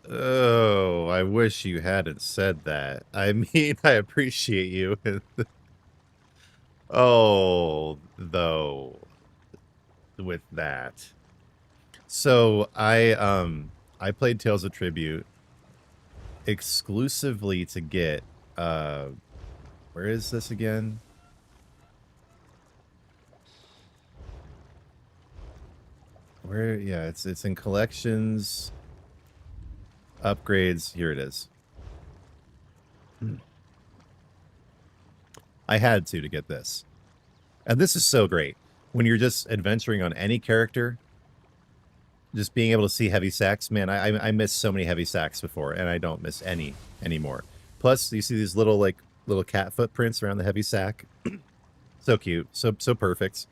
Oh, I wish you hadn't said that. I mean, I appreciate you. Oh, though, with that. So I played Tales of Tribute exclusively to get where is this again? Where, yeah, it's in collections, upgrades. Here it is. I had to get this. And this is so great. When you're just adventuring on any character, just being able to see heavy sacks, man, I missed so many heavy sacks before, and I don't miss any anymore. Plus, you see these little cat footprints around the heavy sack. So cute, so perfect.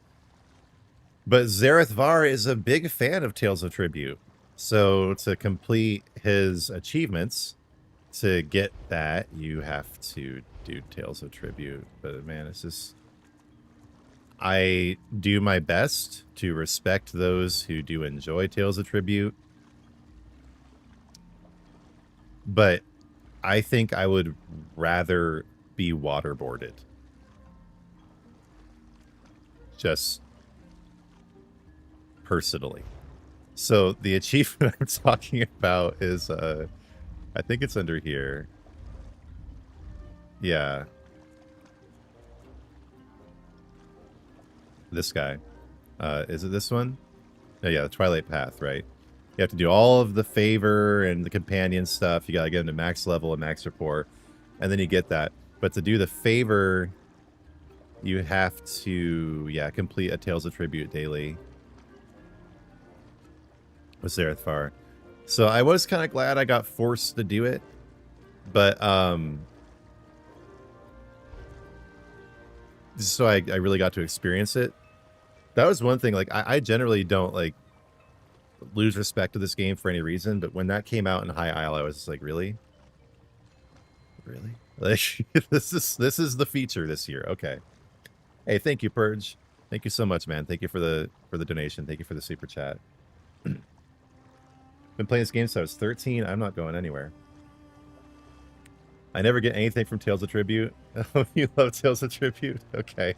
But Zareth Var is a big fan of Tales of Tribute. So to complete his achievements, to get that, you have to do Tales of Tribute. But man, it's just... I do my best to respect those who do enjoy Tales of Tribute. But I think I would rather be waterboarded. Just personally. So the achievement I'm talking about is, I think it's under here. Yeah. This guy. Is it this one? Oh, yeah, the Twilight Path, right? You have to do all of the favor and the companion stuff. You gotta get into max level and max rapport, and then you get that. But to do the favor, you have to, yeah, complete a Tales of Tribute daily with Zareth Var. So I was kind of glad I got forced to do it, but so I really got to experience it. That was one thing. Like I generally don't like lose respect to this game for any reason, but when that came out in High Isle, I was just like, really? Like this is the feature this year. Okay. Hey, thank you, Purge. Thank you so much, man. Thank you for the donation. Thank you for the super chat. Been playing this game since I was 13. I'm not going anywhere. I never get anything from Tales of Tribute. Oh, you love Tales of Tribute? Okay.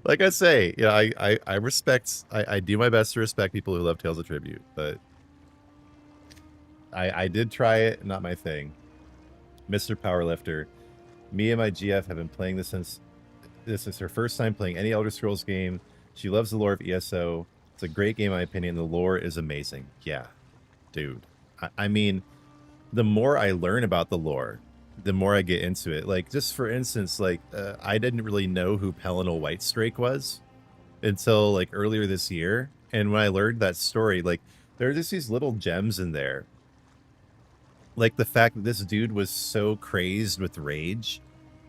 Like I say, yeah, I respect, I do my best to respect people who love Tales of Tribute, but I did try it, not my thing. Mr. Powerlifter, me and my GF have been playing this since, this is her first time playing any Elder Scrolls game. She loves the lore of ESO. It's a great game, in my opinion. The lore is amazing. Yeah, dude. I mean, the more I learn about the lore, the more I get into it. Like, just for instance, like, I didn't really know who Pelinal Whitestrake was until, like, earlier this year. And when I learned that story, like, there are just these little gems in there. Like, the fact that this dude was so crazed with rage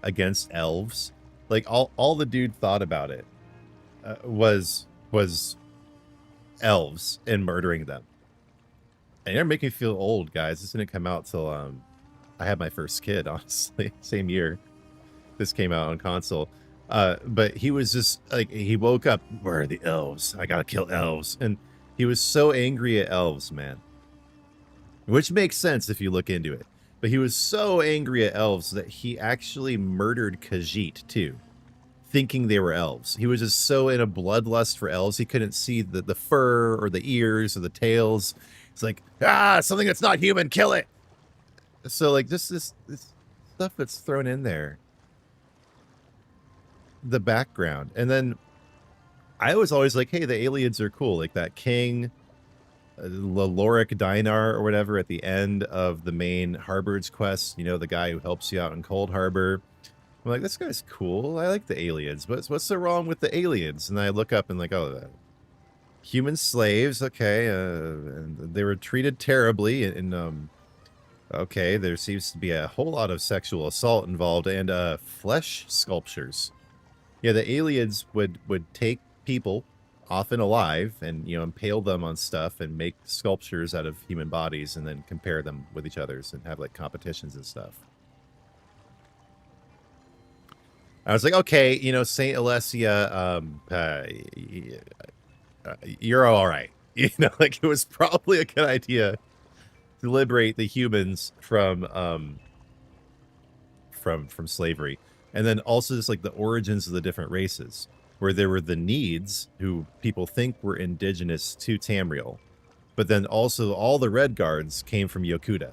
against elves. Like, all the dude thought about it was elves and murdering them. And you're making me feel old, guys. This didn't come out till I had my first kid, honestly. Same year this came out on console. But he was just like, he woke up, where are the elves? I gotta kill elves. And he was so angry at elves, man. Which makes sense if you look into it. But he was so angry at elves that he actually murdered Khajiit too, thinking they were elves. He was just so in a bloodlust for elves, he couldn't see the fur or the ears or the tails. It's like, something that's not human, kill it. So like just this stuff that's thrown in there. The background. And then I was always like, hey, the aliens are cool. Like that king, Laloric Dinar or whatever at the end of the main Harbor's quest. You know, the guy who helps you out in Cold Harbor. I'm like, this guy's cool. I like the aliens. What's so wrong with the aliens? And I look up and like, oh, human slaves. Okay. And they were treated terribly in Okay, there seems to be a whole lot of sexual assault involved and flesh sculptures. Yeah, the aliens would take people, often alive, and impale them on stuff and make sculptures out of human bodies and then compare them with each other's and have like competitions and stuff. I was like, okay, Saint Alessia, you're all right. Like it was probably a good idea to liberate the humans from slavery, and then also just like the origins of the different races, where there were the Needs, who people think were indigenous to Tamriel, but then also all the Red Guards came from Yokuda,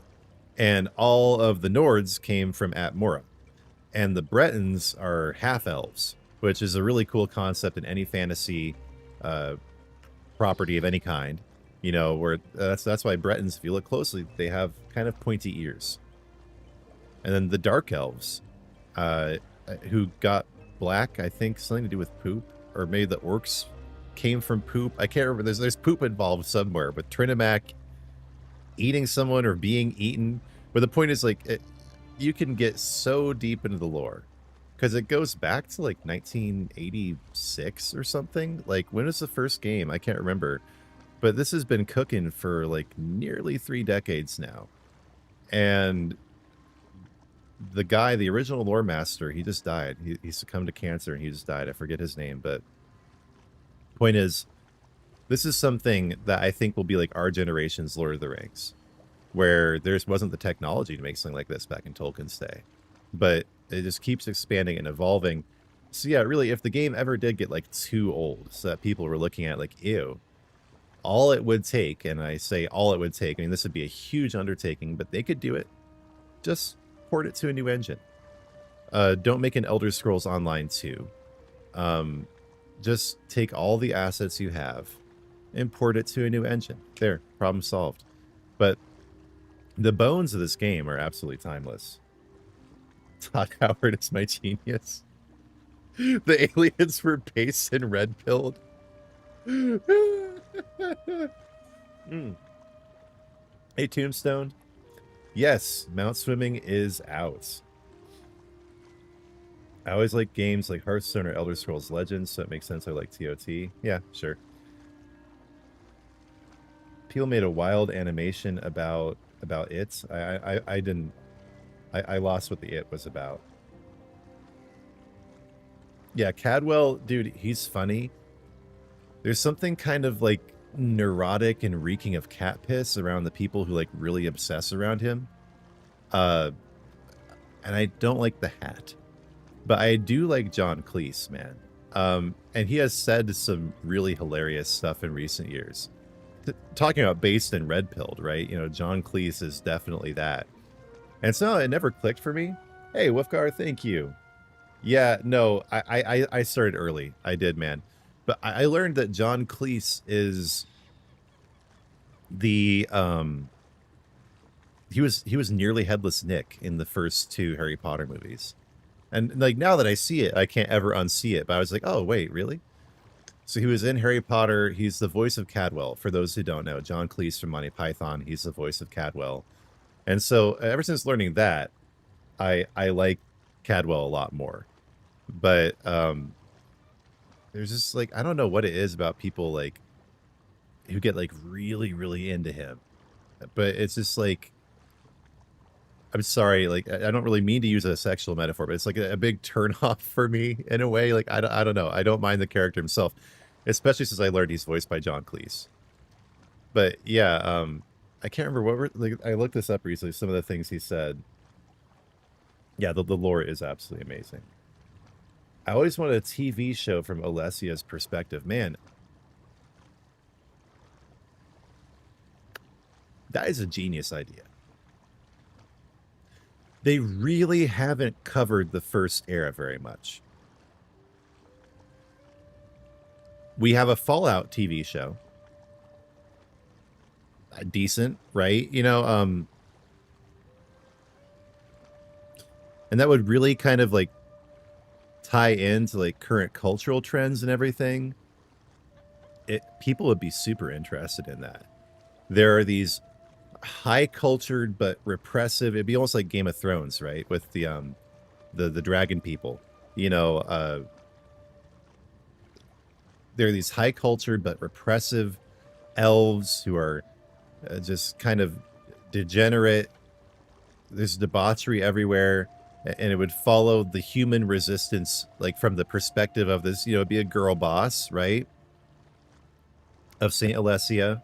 and all of the Nords came from Atmora. And the Bretons are half-elves, which is a really cool concept in any fantasy property of any kind. Where that's why Bretons, if you look closely, they have kind of pointy ears. And then the Dark Elves, who got black, I think something to do with poop, or maybe the orcs came from poop. I can't remember. There's poop involved somewhere, but Trinimac eating someone or being eaten. But the point is, like, you can get so deep into the lore because it goes back to like 1986 or something. Like, when was the first game? I can't remember, but this has been cooking for like nearly 3 decades now. And the guy, the original lore master, he just died. He succumbed to cancer and he just died. I forget his name, but point is, this is something that I think will be like our generation's Lord of the Rings, where there wasn't the technology to make something like this back in Tolkien's day, but it just keeps expanding and evolving. So yeah, really, if the game ever did get like too old, so that people were looking at like, ew, all it would take, and I say all it would take, I mean, this would be a huge undertaking, but they could do it. Just port it to a new engine. Don't make an Elder Scrolls Online 2. Just take all the assets you have, import it to a new engine. There, problem solved. But the bones of this game are absolutely timeless. Todd Howard is my genius. The aliens were based and red-pilled. Hey, Tombstone. Yes, Mount Swimming is out. I always like games like Hearthstone or Elder Scrolls Legends, so it makes sense I like TOT. Yeah, sure. People made a wild animation about it. I didn't. I lost what the it was about. Yeah, Cadwell, dude, he's funny. There's something kind of like neurotic and reeking of cat piss around the people who like really obsess around him. And I don't like the hat. But I do like John Cleese, man. And he has said some really hilarious stuff in recent years. Talking about based and red-pilled, right? John Cleese is definitely that. And so it never clicked for me. Hey, Wolfgar, thank you. Yeah, no, I started early. I did, man. But I learned that John Cleese is the he was nearly Headless Nick in the first 2 Harry Potter movies. And like now that I see it, I can't ever unsee it. But I was like, oh wait, really? So he was in Harry Potter. He's the voice of Cadwell. For those who don't know, John Cleese from Monty Python, he's the voice of Cadwell. And so ever since learning that, I like Cadwell a lot more. But there's just like, I don't know what it is about people like who get like really, really into him. But it's just like, I'm sorry, like I don't really mean to use a sexual metaphor, but it's like a big turnoff for me in a way. Like I don't know. I don't mind the character himself, especially since I learned he's voiced by John Cleese. But yeah, I can't remember what like I looked this up recently. Some of the things he said. Yeah, the lore is absolutely amazing. I always wanted a TV show from Alessia's perspective. Man, that is a genius idea. They really haven't covered the first era very much. We have a Fallout TV show. Decent, right? And that would really kind of like tie into like current cultural trends and everything. People would be super interested in that. There are these high cultured but repressive. It'd be almost like Game of Thrones, right? With the dragon people. You know, there are these high cultured but repressive elves who are just kind of degenerate. There's debauchery everywhere, and it would follow the human resistance, like from the perspective of this, you know, it'd be a girl boss, right? Of Saint Alessia,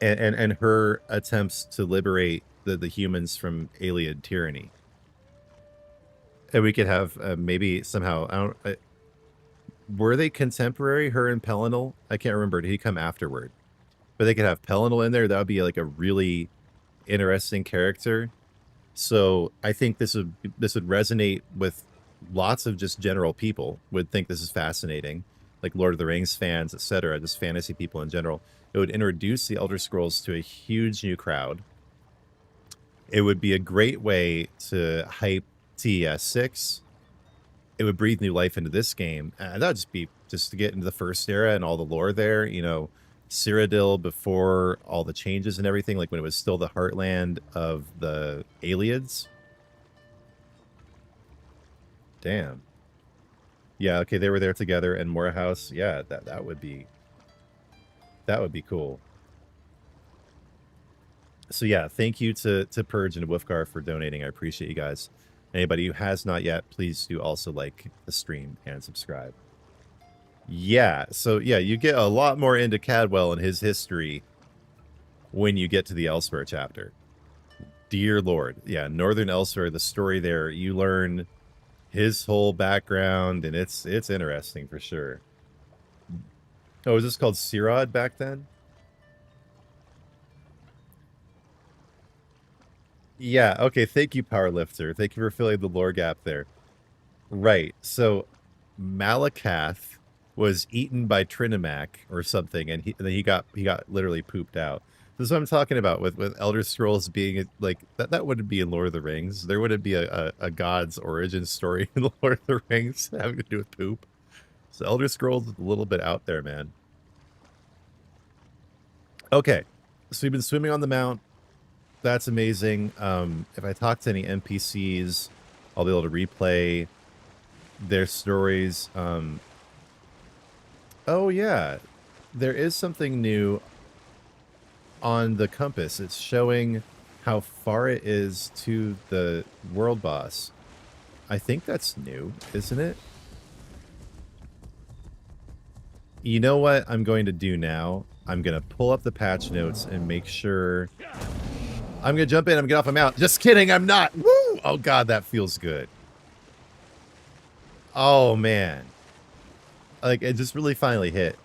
and her attempts to liberate the humans from alien tyranny. And we could have maybe somehow, I don't, were they contemporary, her and Pelinal? I can't remember. Did he come afterward? But they could have Pelinal in there. That would be like a really interesting character. So I think this would resonate with lots of just general people. Would think this is fascinating, like Lord of the Rings fans, etc. Just fantasy people in general. It would introduce the Elder Scrolls to a huge new crowd. It would be a great way to hype TES6. It would breathe new life into this game. That would just be just to get into the first era and all the lore there. You know, Cyrodiil before all the changes and everything, like when it was still the heartland of the Aliens. Damn. Yeah, okay, they were there together, and Morehouse, yeah, that would be cool. So yeah, thank you to Purge and Wolfgar for donating. I appreciate you guys. Anybody who has not yet, please do also like the stream and subscribe. Yeah, so yeah, you get a lot more into Cadwell and his history when you get to the Elsewhere chapter. Dear Lord. Yeah, Northern Elsewhere, the story there, you learn his whole background, and it's interesting for sure. Oh, was this called Sirod back then? Yeah, okay, thank you, Powerlifter. Thank you for filling the lore gap there. Right, so Malakath was eaten by Trinimac or something, and he got literally pooped out. This is what I'm talking about with Elder Scrolls being like that wouldn't be in Lord of the Rings. There wouldn't be a god's origin story in Lord of the Rings having to do with poop. So Elder Scrolls is a little bit out there, man. Okay, so we've been swimming on the mount. That's amazing. If I talk to any NPCs, I'll be able to replay their stories. Oh yeah, there is something new on the compass. It's showing how far it is to the world boss. I think that's new, isn't it? You know what I'm going to do now? I'm going to pull up the patch notes and make sure... I'm going to jump in. I'm going to get off my mount. Just kidding. I'm not. Woo! Oh, God, that feels good. Oh, man. Like, it just really finally hit.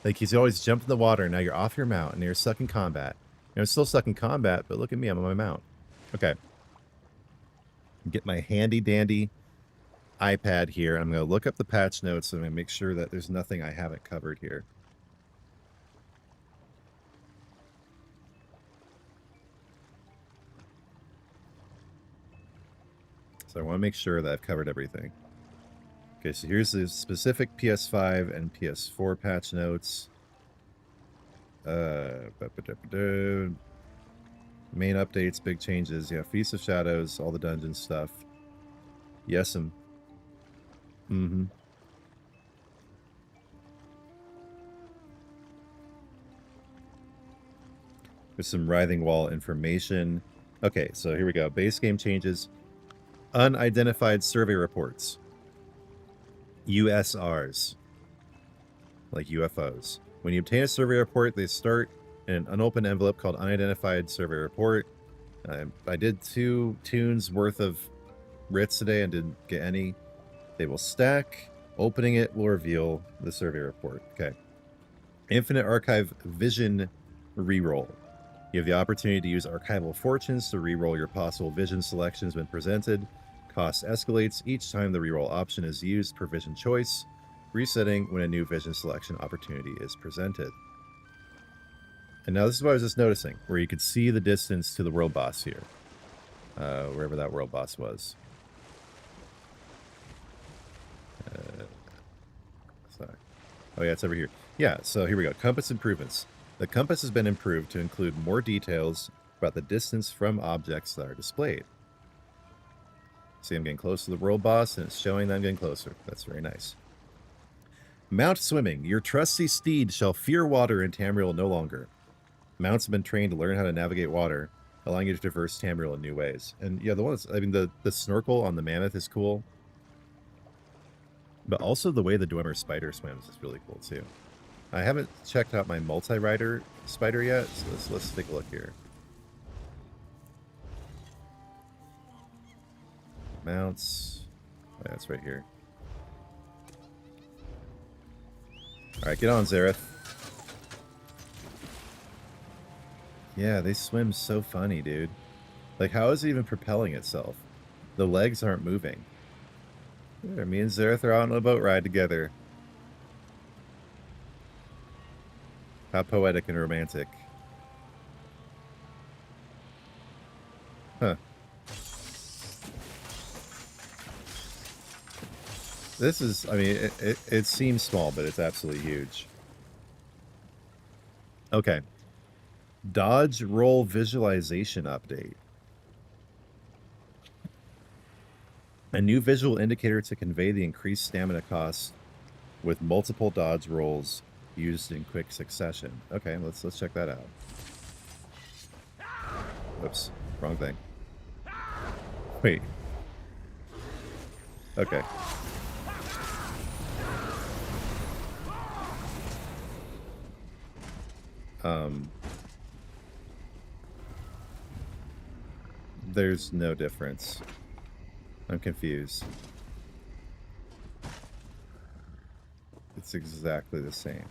Like, he's always jumped in the water. Now you're off your mount, and you're stuck in combat. I'm still stuck in combat, but look at me. I'm on my mount. Okay. Get my handy-dandy iPad here. I'm going to look up the patch notes, and I'm going to make sure that there's nothing I haven't covered here. So I want to make sure that I've covered everything. Okay, so here's the specific PS5 and PS4 patch notes. Main updates, big changes. Yeah, Feast of Shadows, all the dungeon stuff. Yes'm. Mm-hmm. There's some Writhing Wall information. Okay, so here we go. Base game changes. Unidentified survey reports. USRs. Like UFOs. When you obtain a survey report, they start in an unopened envelope called Unidentified Survey Report. I did 2 tunes worth of writs today and didn't get any. They will stack. Opening it will reveal the survey report. Okay. Infinite Archive Vision Reroll. You have the opportunity to use Archival Fortunes to reroll your possible vision selections when presented. Cost escalates each time the reroll option is used per vision choice, resetting when a new vision selection opportunity is presented. And now this is what I was just noticing, where you could see the distance to the world boss here. Wherever that world boss was. Sorry. Oh yeah, it's over here. Yeah, so here we go. Compass improvements. The compass has been improved to include more details about the distance from objects that are displayed. See, I'm getting close to the world boss, and it's showing that I'm getting closer. That's very nice. Mount swimming. Your trusty steed shall fear water in Tamriel no longer. Mounts have been trained to learn how to navigate water, allowing you to traverse Tamriel in new ways. And yeah, the snorkel on the mammoth is cool. But also the way the Dwemer spider swims is really cool too. I haven't checked out my multi-rider spider yet, so let's take a look here. Mounts. Oh, yeah, it's right here. Alright, get on, Zareth. Yeah, they swim so funny, dude. Like, how is it even propelling itself? The legs aren't moving. There, me and Zareth are out on a boat ride together. How poetic and romantic. Huh. This is, I mean, it seems small, but it's absolutely huge. Okay. Dodge roll visualization update. A new visual indicator to convey the increased stamina cost with multiple dodge rolls used in quick succession. Okay, let's check that out. Whoops, wrong thing. Wait. Okay. There's no difference. I'm confused. It's exactly the same.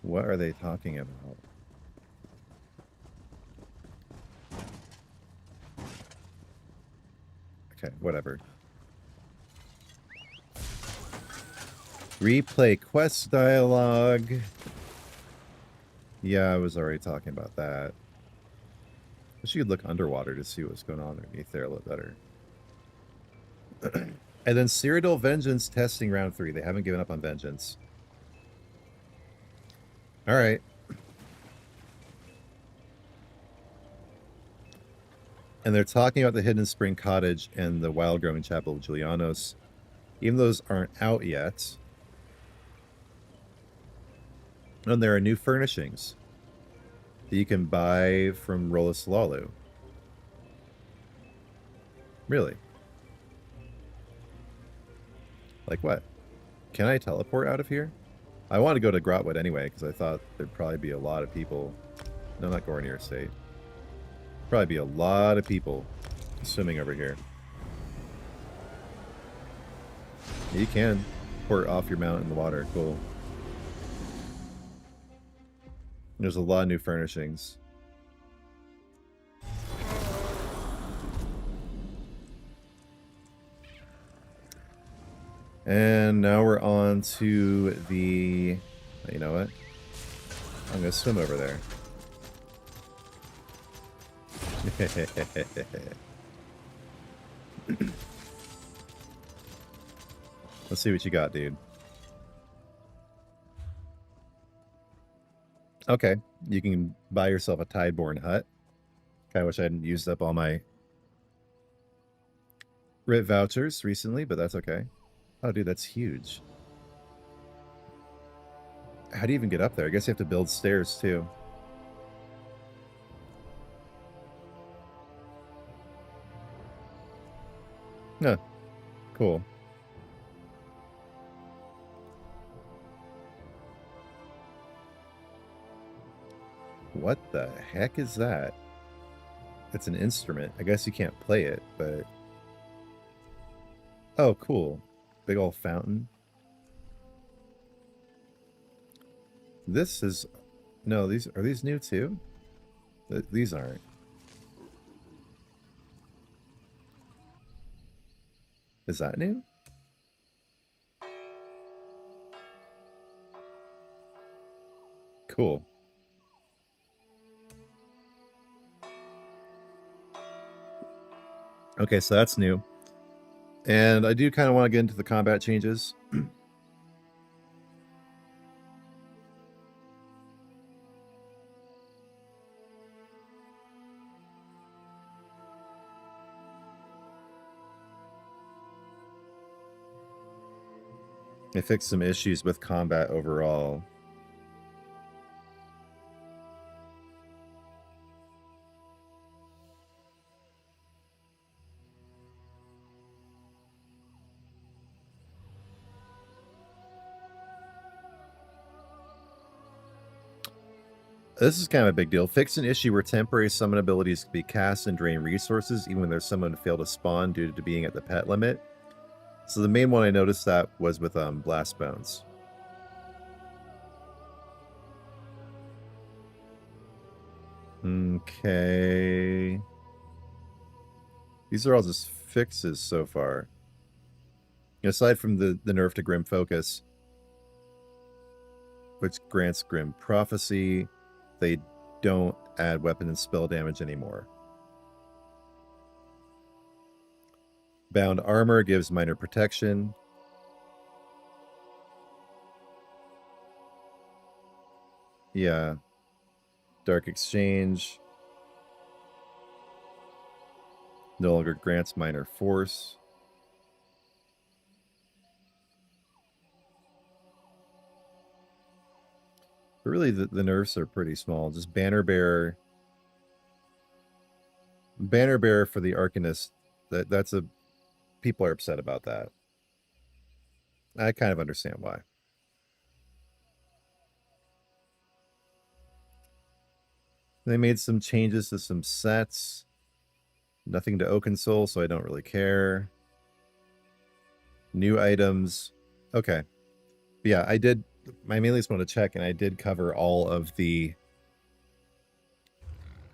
What are they talking about? Okay, whatever. Replay quest dialogue. Yeah, I was already talking about that. I should look underwater to see what's going on underneath there a little better. And then Cyrodiil Vengeance testing round 3. They haven't given up on Vengeance. Alright. And they're talking about the Hidden Spring Cottage and the Wild Growing Chapel of Julianos. Even those aren't out yet. And there are new furnishings that you can buy from Rollislalu. Really? Like what? Can I teleport out of here? I want to go to Grotwood anyway, because I thought there'd probably be a lot of people. No, not Gornier State. Probably be a lot of people swimming over here. You can port off your mount in the water. Cool. There's a lot of new furnishings. And now we're on to the... You know what? I'm going to swim over there. Let's see what you got, dude. Okay, you can buy yourself a Tideborn hut. I wish I hadn't used up all my RIT vouchers recently, but that's okay. Oh, dude, that's huge. How do you even get up there? I guess you have to build stairs, too. Huh. Cool. What the heck is that? It's an instrument. I guess you can't play it, but... Oh, cool. Big old fountain. This is... No, these... Are these new too? These aren't. Is that new? Cool. Okay, so that's new. And I do kind of want to get into the combat changes. They fixed some issues with combat overall. This is kind of a big deal. Fix an issue where temporary summon abilities can be cast and drain resources, even when there's someone who failed to spawn due to being at the pet limit. So the main one I noticed that was with Blast Bones. Okay. These are all just fixes so far. Aside from the nerf to Grim Focus, which grants Grim Prophecy, they don't add weapon and spell damage anymore. Bound Armor gives minor protection. Yeah. Dark Exchange. No longer grants minor force. But really, the nerfs are pretty small. Just Banner Bearer. Banner Bearer for the Arcanist. That's a... People are upset about that. I kind of understand why. They made some changes to some sets. Nothing to Oaken Soul, so I don't really care. New items. Okay. But yeah, I mainly just want to check, and I did cover all of the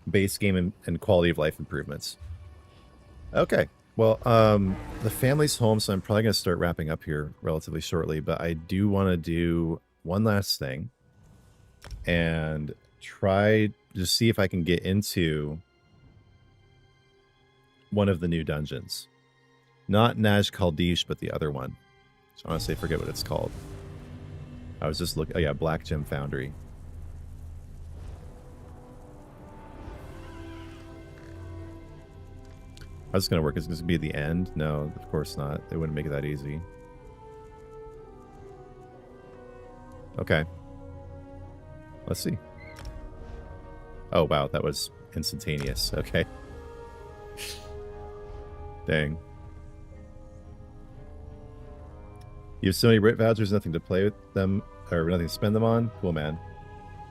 base game and quality of life improvements. Okay. Well, the family's home, so I'm probably going to start wrapping up here relatively shortly, but I do want to do one last thing and try to see if I can get into one of the new dungeons. Not Naj Kaldish, but the other one. So honestly, I forget what it's called. I was just looking... Oh yeah, Black Gem Foundry. How's this going to work? Is this going to be the end? No, of course not. They wouldn't make it that easy. Okay. Let's see. Oh, wow. That was instantaneous. Okay. Dang. You have so many Brit vouchers, nothing to play with them, or nothing to spend them on? Cool, man.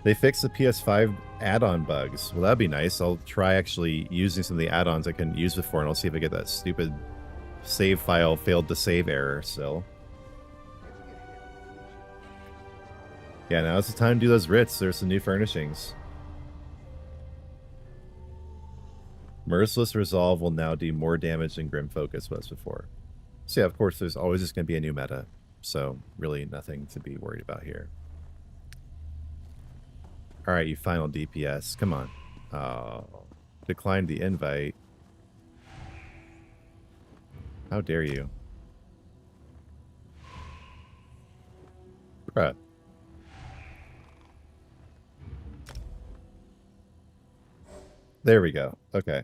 They fixed the PS5 add-on bugs. Well, that'd be nice. I'll try actually using some of the add-ons I couldn't use before, and I'll see if I get that stupid save file failed to save error still. Yeah, now's the time to do those writs. There's some new furnishings. Merciless Resolve will now do more damage than Grim Focus was before. So yeah, of course, there's always just going to be a new meta. So really nothing to be worried about here. Alright, you final DPS. Come on. Oh, declined the invite. How dare you? Bruh. There we go. Okay.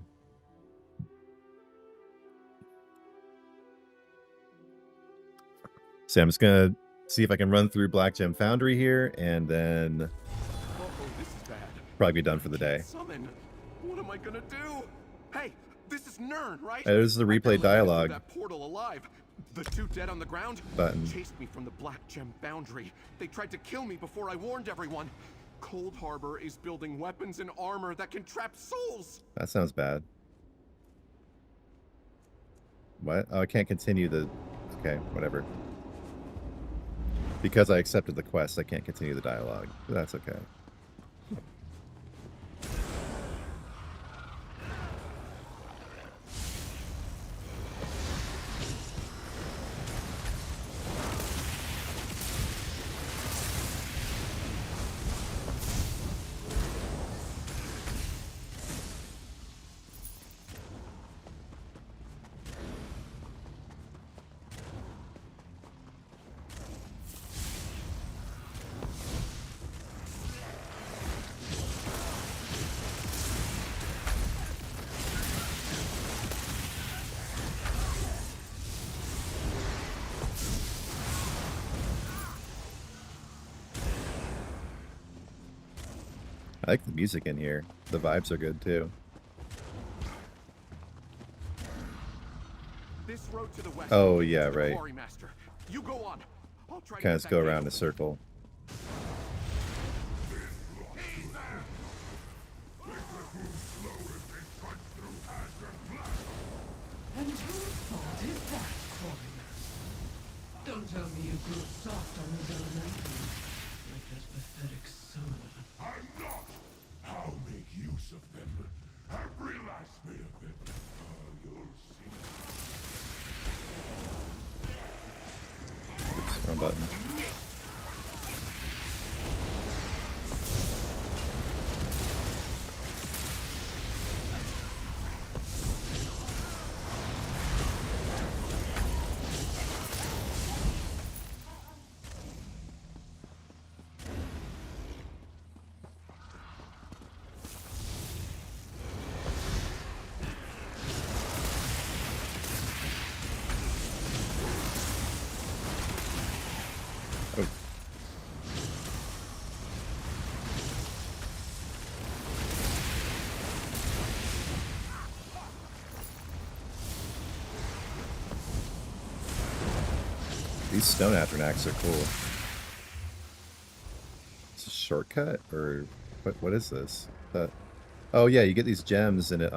So I'm just going to see if I can run through Black Gem Foundry here, and then this is bad. Probably be done for the day. Summon. What am I gonna do? Hey, this is Nern, right? There's the replay dialogue. That portal alive. The two dead on the ground Button. chased me from the Black Gem Foundry. They tried to kill me before I warned everyone. Cold Harbor is building weapons and armor that can trap souls. That sounds bad. What? Oh, I can't continue the... Okay, whatever. Because I accepted the quest, I can't continue the dialogue. But that's okay. I like the music in here. The vibes are good too. This road to the west. Oh yeah, to the right. Quarry Master. You go on. I'll try to Kind get of that go gate around in a open. circle. And whose fault is that, Quarry Master? Don't tell me you grew soft on those elementals, like that pathetic soda. I'm not! How make use of them? Every last bit of it. You'll see. Oops, wrong button. Oh. These stone Atronachs are cool. It's a shortcut, or what is this? Oh yeah, you get these gems and it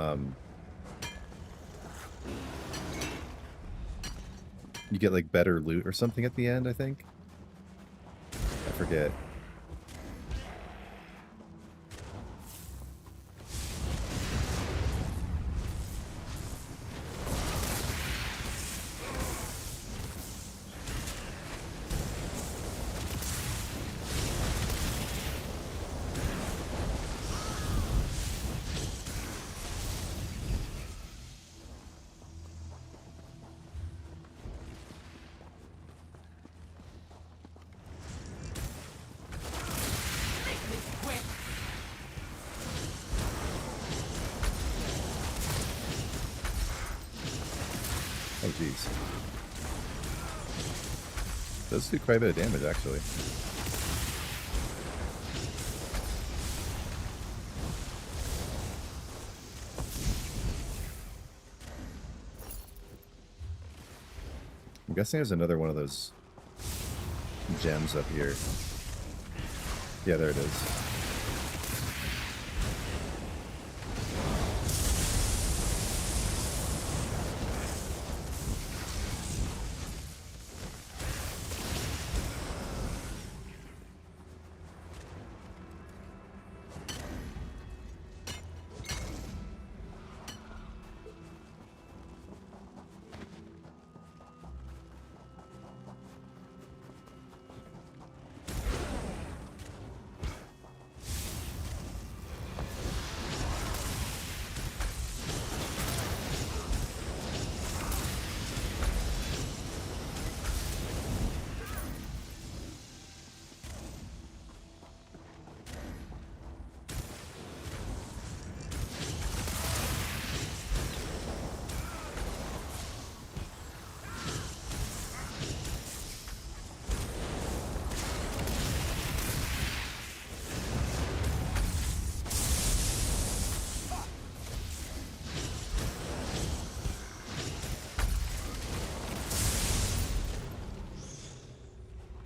you get like better loot or something at the end, I think. I forget. Oh jeez. Does do quite a bit of damage actually. I'm guessing there's another one of those gems up here. Yeah, there it is.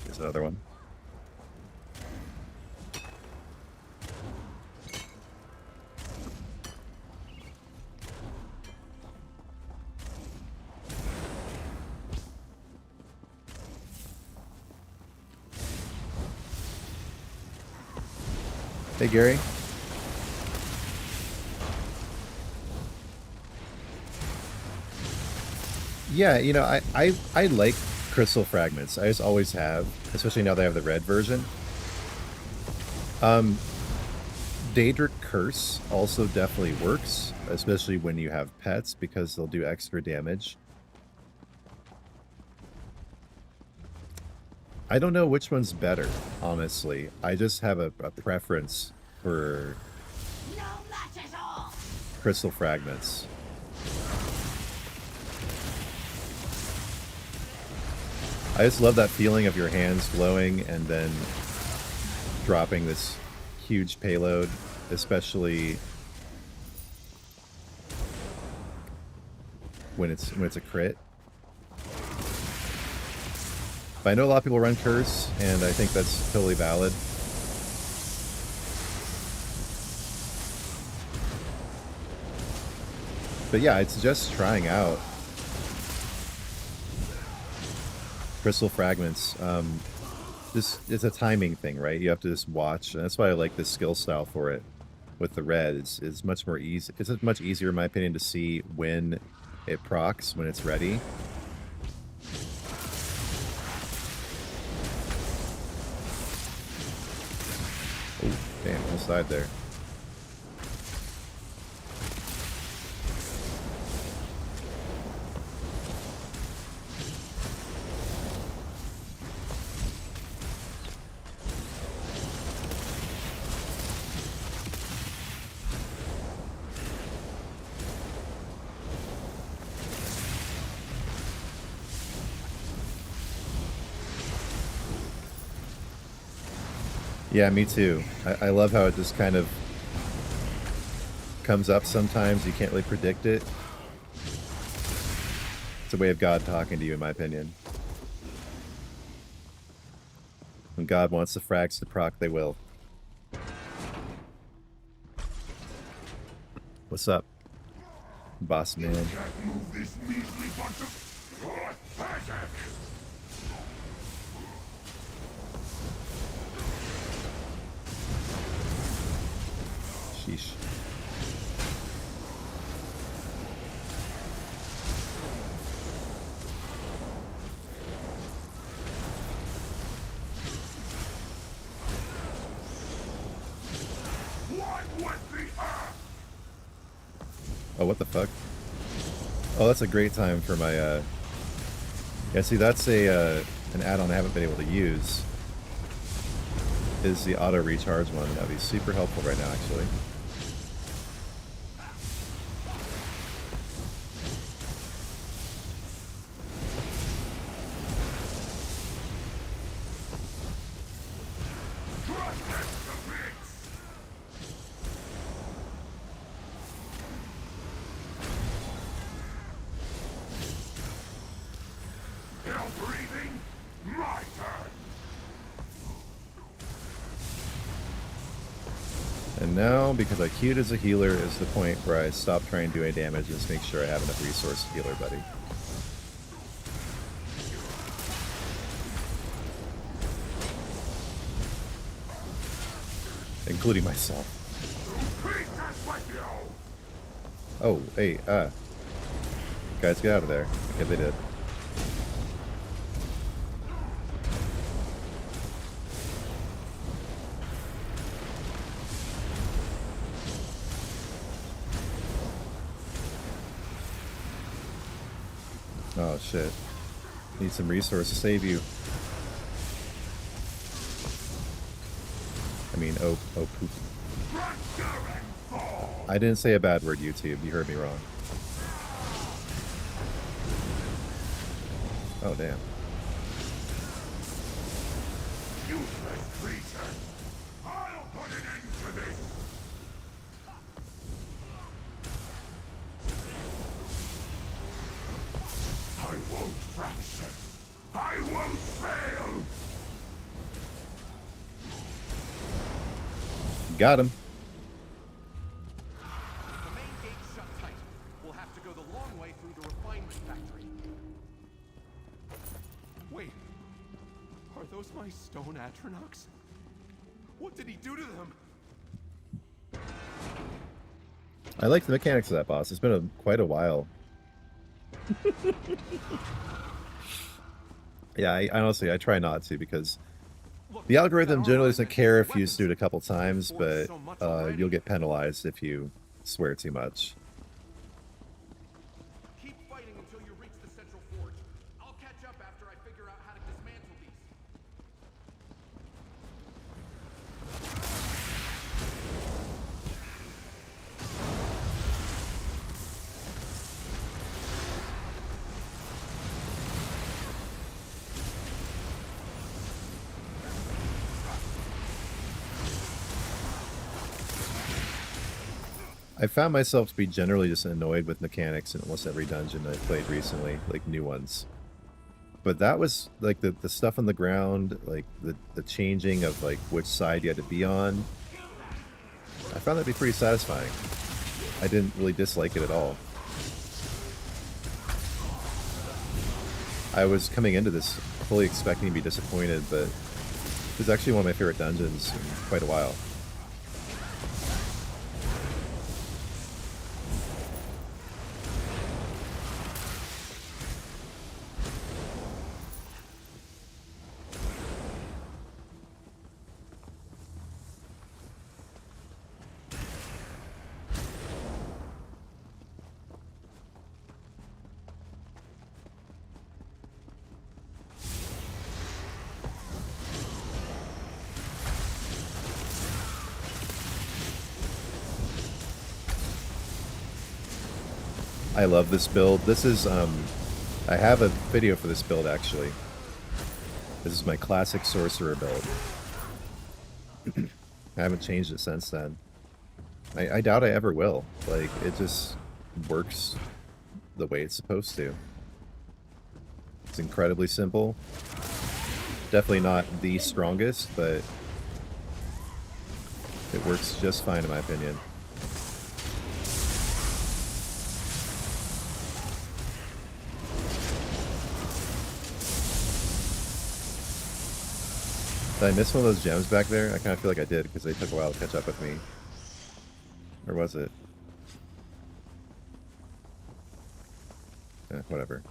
Here's another one. Hey, Gary. Yeah, you know, I like crystal fragments. I just always have, especially now they have the red version. Daedric Curse also definitely works, especially when you have pets, because they'll do extra damage. I don't know which one's better, honestly. I just have a preference for No match at all! crystal fragments. I just love that feeling of your hands glowing and then dropping this huge payload, especially when it's a crit. But I know a lot of people run curse, and I think that's totally valid. But yeah, I'd suggest trying out crystal fragments. It's a timing thing, right? You have to just watch, and that's why I like this skill style for it. With the red, it's much more easy. It's much easier, in my opinion, to see when it procs, when it's ready. Oh, damn! Almost died there. Yeah, me too. I love how it just kind of comes up sometimes. You can't really predict it. It's a way of God talking to you, in my opinion. When God wants the frags to proc, they will. What's up, boss man? Can't move this measly bunch of pathetic. Sheesh. Oh, what the fuck? Oh, that's a great time for my, yeah, see, that's an add-on I haven't been able to use. Is the auto recharge one. That'd be super helpful right now, actually. And now, because I queued as a healer, is the point where I stop trying to do any damage and just make sure I have enough resource to heal everybody. Including myself. Oh, hey, guys, get out of there. Okay, they did. Oh shit. Need some resource to save you. I mean, oh poop. I didn't say a bad word, YouTube. You heard me wrong. Oh, damn. Useless creature. I'll put an end to this. I won't fracture. I won't fail. Got him. The main gate's shut tight. We'll have to go the long way through the refinement factory. Wait. Are those my stone Atronachs? What did he do to them? I like the mechanics of that boss. It's been quite a while. Yeah, I honestly, I try not to because the algorithm generally doesn't care if you do it a couple times, but you'll get penalized if you swear too much. Keep fighting until you reach the central forge. I'll catch up after I figure out how to dismantle these. I found myself to be generally just annoyed with mechanics in almost every dungeon I've played recently, like new ones. But that was like the stuff on the ground, like the changing of like which side you had to be on. I found that to be pretty satisfying. I didn't really dislike it at all. I was coming into this fully expecting to be disappointed, but it was actually one of my favorite dungeons in quite a while. I love this build. This is, I have a video for this build, actually. This is my classic sorcerer build. I haven't changed it since then. I doubt I ever will. Like, it just works the way it's supposed to. It's incredibly simple. Definitely not the strongest, but it works just fine in my opinion. Did I miss one of those gems back there? I kind of feel like I did, because they took a while to catch up with me. Or was it? Whatever.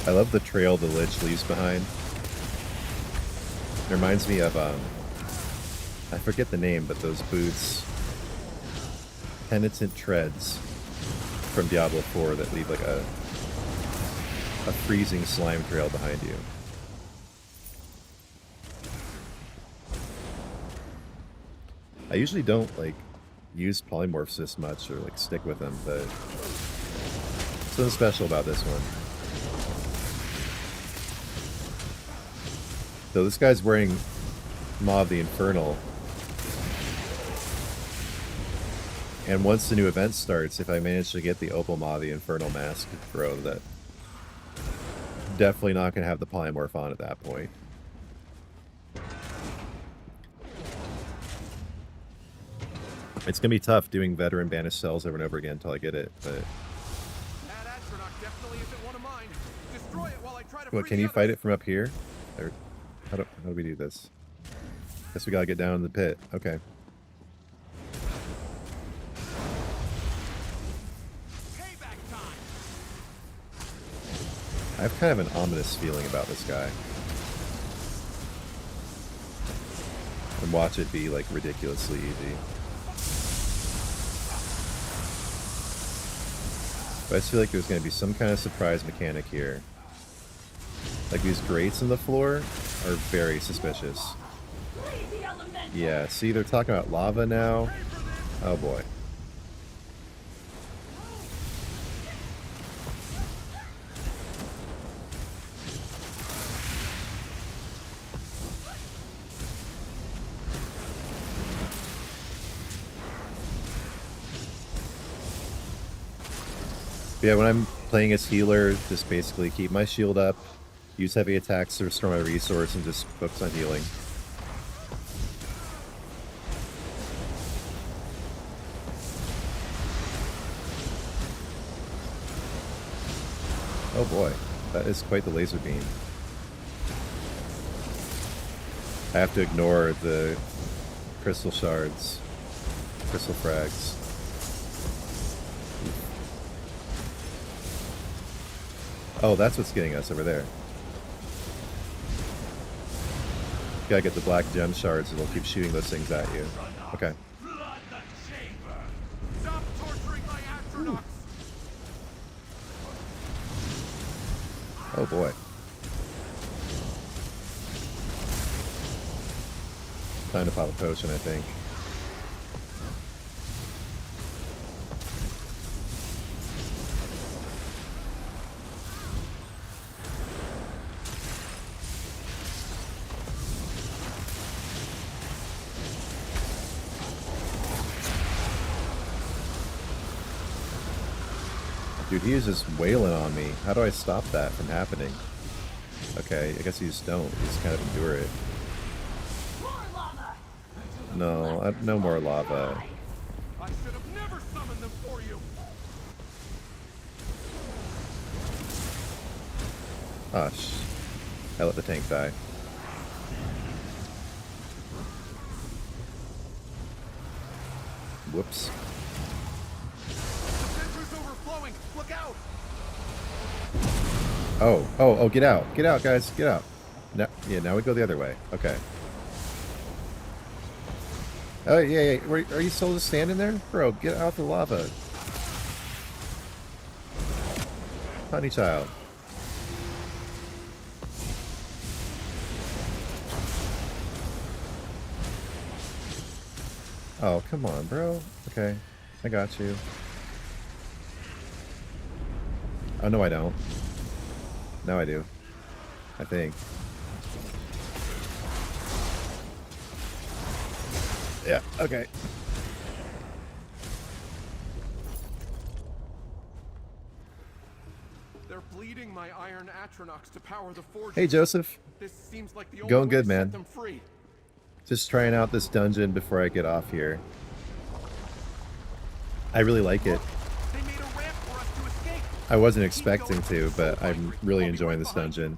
I love the trail the Lich leaves behind. It reminds me of, I forget the name, but those boots, Penitent Treads from Diablo 4 that leave like a freezing slime trail behind you. I usually don't like use polymorphs this much or like stick with them, but something special about this one. So this guy's wearing Maw of the Infernal. And once the new event starts, if I manage to get the Opal Maw of the Infernal mask to throw, that definitely not going to have the polymorph on at that point. It's going to be tough doing veteran banished cells over and over again until I get it, but... What, can you fight it from up here? Or, how do we do this? Guess we gotta get down in the pit. Okay. I have kind of an ominous feeling about this guy. And watch it be like ridiculously easy. But I just feel like there's gonna be some kind of surprise mechanic here. Like these grates in the floor are very suspicious. Yeah, see, they're talking about lava now. Oh boy. Yeah, when I'm playing as healer, just basically keep my shield up, use heavy attacks to restore my resource, and just focus on healing. Oh boy, that is quite the laser beam. I have to ignore the crystal shards, crystal frags. Oh, that's what's getting us over there. Gotta get the black gem shards and we'll keep shooting those things at you. Okay. Stop torturing my astronauts! Oh boy. Time to pop a potion, I think. Dude, he is just wailing on me. How do I stop that from happening? Okay, I guess you just don't. You just kind of endure it. No, no more lava. I should have never summoned them for you. Hush. I let the tank die. Whoops. The center's overflowing. Look out! Oh, get out. Get out, guys. Get out. No, yeah, now we go the other way. Okay. Oh, yeah. Are you still just standing there? Bro, get out the lava. Honey child. Oh, come on, bro. Okay. I got you. Oh, no, I don't. Now I do. I think. Yeah, okay. They're bleeding my iron atronachs to power the forge. Hey, Joseph. This seems like the only Going way good, to man. set them free. Just trying out this dungeon before I get off here. I really like it. They made a ramp for us to escape. I wasn't expecting to, but I'm really enjoying this dungeon.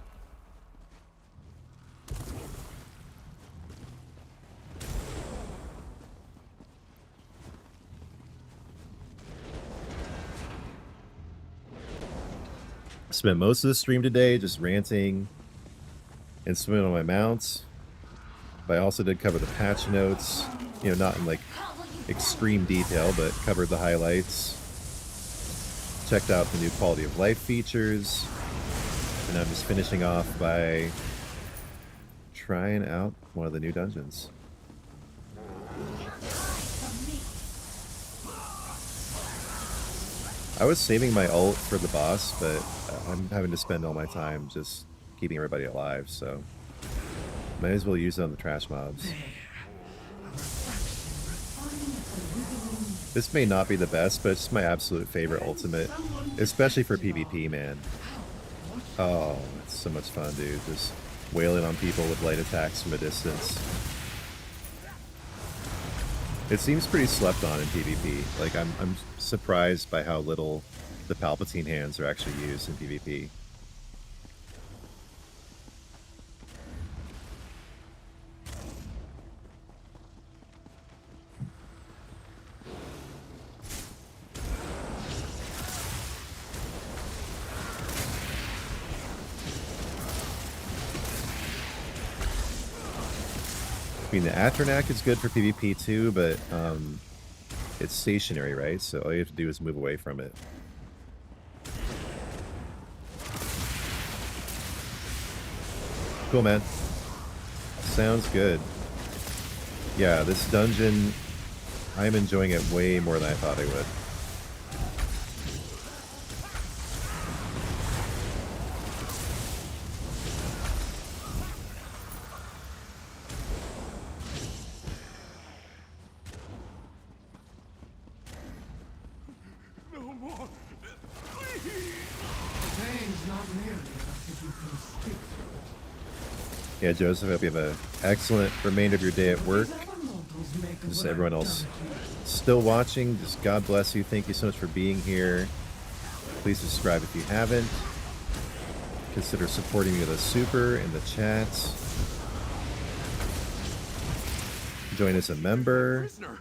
Spent most of the stream today just ranting and swimming on my mounts. But I also did cover the patch notes, you know, not in like extreme detail, but covered the highlights. Checked out the new quality of life features. And I'm just finishing off by trying out one of the new dungeons. I was saving my ult for the boss, but I'm having to spend all my time just keeping everybody alive, so might as well use it on the trash mobs. This may not be the best, but it's my absolute favorite ultimate, especially for PvP, man. Oh, it's so much fun, dude. Just wailing on people with light attacks from a distance. It seems pretty slept on in PvP. Like, I'm surprised by how little the Palpatine hands are actually used in PvP. I mean, the Atronach is good for PvP too, but it's stationary, right? So all you have to do is move away from it. Cool, man. Sounds good. Yeah, this dungeon, I'm enjoying it way more than I thought I would. No more. Please. Pain's not nearly enough if you can stick to it. Yeah, Joseph, I hope you have an excellent remainder of your day at work. These other mortals make of Just what everyone I've else done here. still watching, just God bless you. Thank you so much for being here. Please subscribe if you haven't. Consider supporting me with a super in the chat. Join as a member. Prisoner.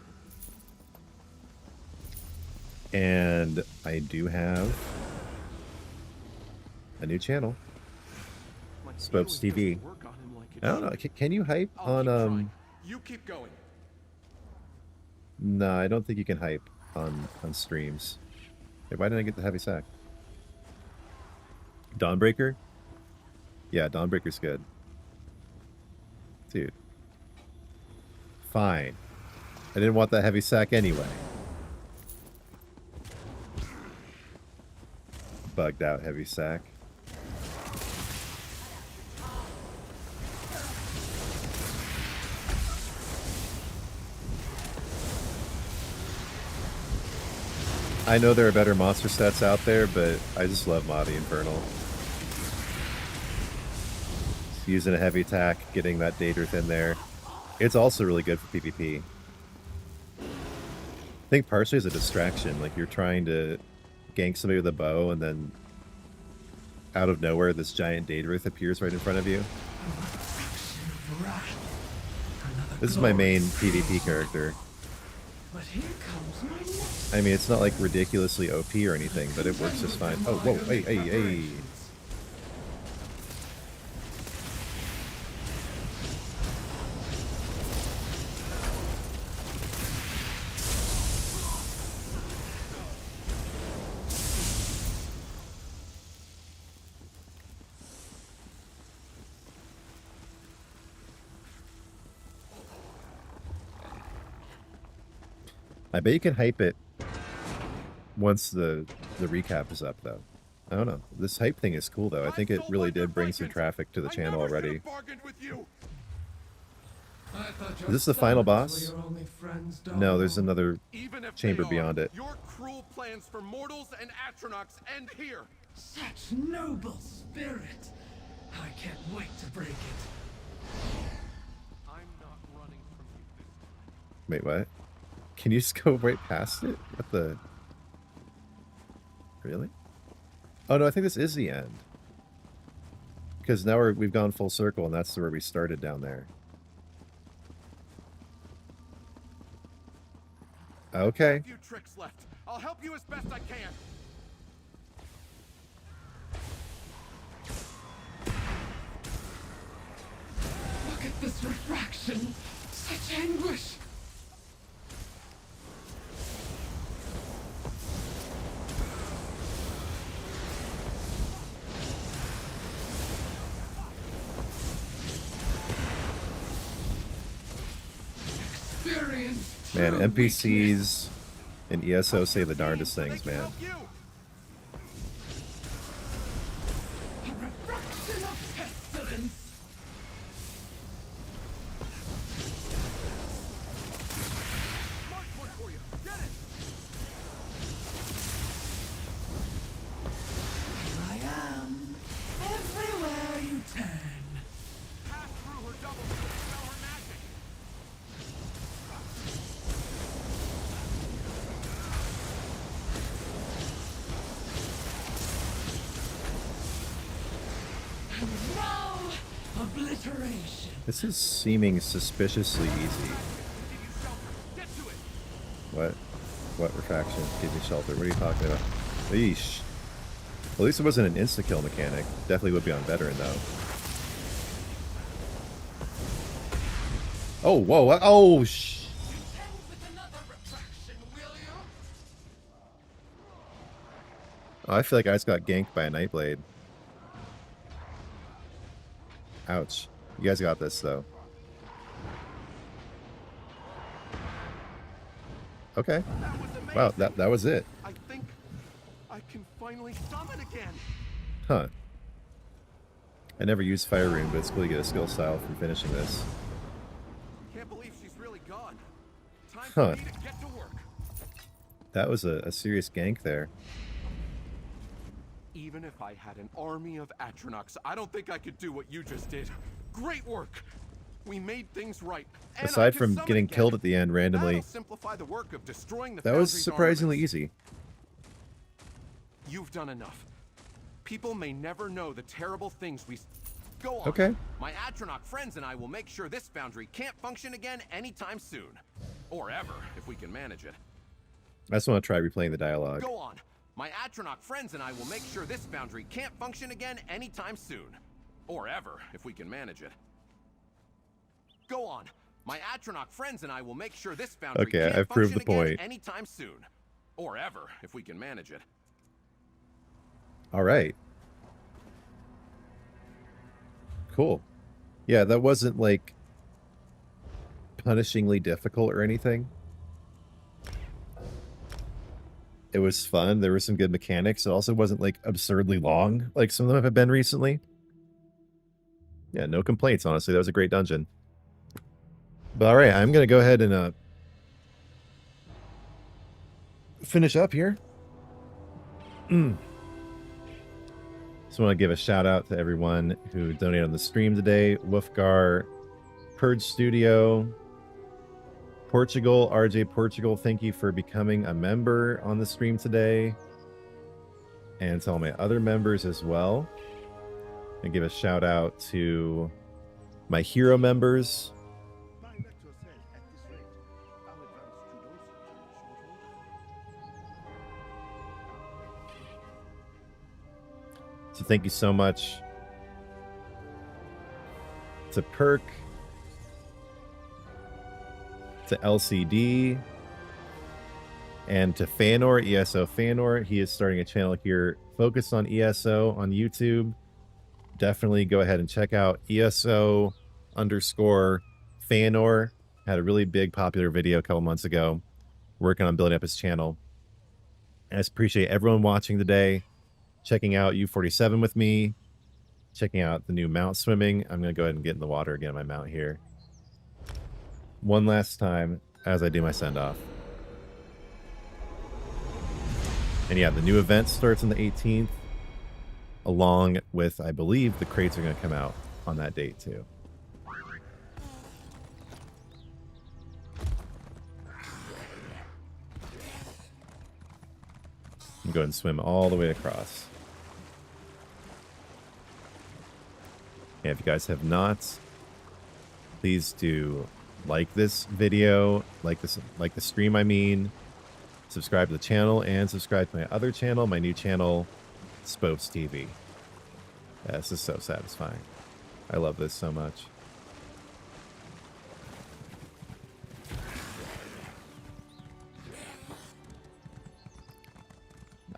And I do have a new channel. My Spopes healing TV. doesn't work on him like it I don't know. should. Can you hype I'll on keep trying. You keep going. No, I don't think you can hype on streams. Hey, why didn't I get the heavy sack? Dawnbreaker? Yeah, Dawnbreaker's good. Dude. Fine. I didn't want that heavy sack anyway. Bugged out heavy sack. I know there are better monster sets out there, but I just love Mighty Infernal. Using a heavy attack, getting that Daedrith in there. It's also really good for PvP. I think partially as a distraction, like you're trying to gank somebody with a bow and then out of nowhere this giant Daedrith appears right in front of you. This is my main PvP character. But here comes my next. I mean, it's not like ridiculously OP or anything, but it works just fine. Oh, whoa, hey, hey, hey. I bet you can hype it once the recap is up, though. I don't know. This hype thing is cool, though. I think it really did bring some traffic to the channel already. Is this the final boss? No, there's another chamber beyond it. Your cruel plans for mortals and astronauts end here. Such noble spirit. I can't wait to break it. I'm not running from you this time. Wait, what? Can you just go right past it? What the... Really? Oh, no, I think this is the end. Because now we've gone full circle, and that's where we started down there. Okay. A few tricks left. I'll help you as best I can. Look at this refraction. Such anguish. Man, NPCs and ESO say the darndest things, man. A refraction of pestilence. Mark one for you. Get it. Here I am. Everywhere you turn. Pass through her double to dispel her magic. And now, obliteration. This is seeming suspiciously easy. Give you shelter. Get to it. What? What refraction? Give me shelter. What are you talking about? Eesh. At least it wasn't an insta-kill mechanic. Definitely would be on veteran, though. Oh, whoa, what? Oh, sh... Contend with another refraction, will you? Oh, I feel like I just got ganked by a Nightblade. Ouch. You guys got this, though. Okay. That was amazing. Wow, that was it. I think I can finally summon again. Huh. I never used Fire Rune, but it's cool to get a skill style from finishing this. Can't believe she's really gone. Time Huh. for me to get to work. That was a serious gank there. Even if I had an army of Atronachs, I don't think I could do what you just did. Great work. We made things right. And I Aside can from summon getting again. killed at the end randomly, That'll simplify the work of destroying the that was Foundry's surprisingly armaments. easy. You've done enough. People may never know the terrible things we... Go on. Okay. My Atronach friends and I will make sure this foundry can't function again anytime soon. Or ever, if we can manage it. I just want to try replaying the dialogue. Go on. My Atronach friends and I will make sure this foundry can't function again anytime soon. Or ever, if we can manage it. Go on. My Atronach friends and I will make sure this foundry Okay, can't I've proved function the again point. anytime soon. Or ever, if we can manage it. All right. Cool. Yeah, that wasn't like punishingly difficult or anything. It was fun. There were some good mechanics. It also wasn't like absurdly long like some of them have been recently. Yeah, no complaints, honestly. That was a great dungeon. But all right, I'm going to go ahead and finish up here. Just want to give a shout out to everyone who donated on the stream today. Wolfgar, Purge Studio, Portugal, RJ Portugal, thank you for becoming a member on the stream today. And to all my other members as well. And give a shout out to my hero members. So thank you so much to Perk, to LCD, and to Fanor, ESO Fanor. He is starting a channel here focused on ESO on YouTube. Definitely go ahead and check out ESO_Fanor. Had a really big popular video a couple months ago working on building up his channel. And I just appreciate everyone watching today, checking out U47 with me, checking out the new mount swimming. I'm going to go ahead and get in the water again on my mount here. One last time as I do my send-off. And yeah, the new event starts on the 18th, along with, I believe, the crates are going to come out on that date too. I'm going to swim all the way across. And if you guys have not, please do like this video, like the stream, I mean, subscribe to the channel, and subscribe to my other channel, my new channel, Spopes TV. Yeah, this is so satisfying. I love this so much.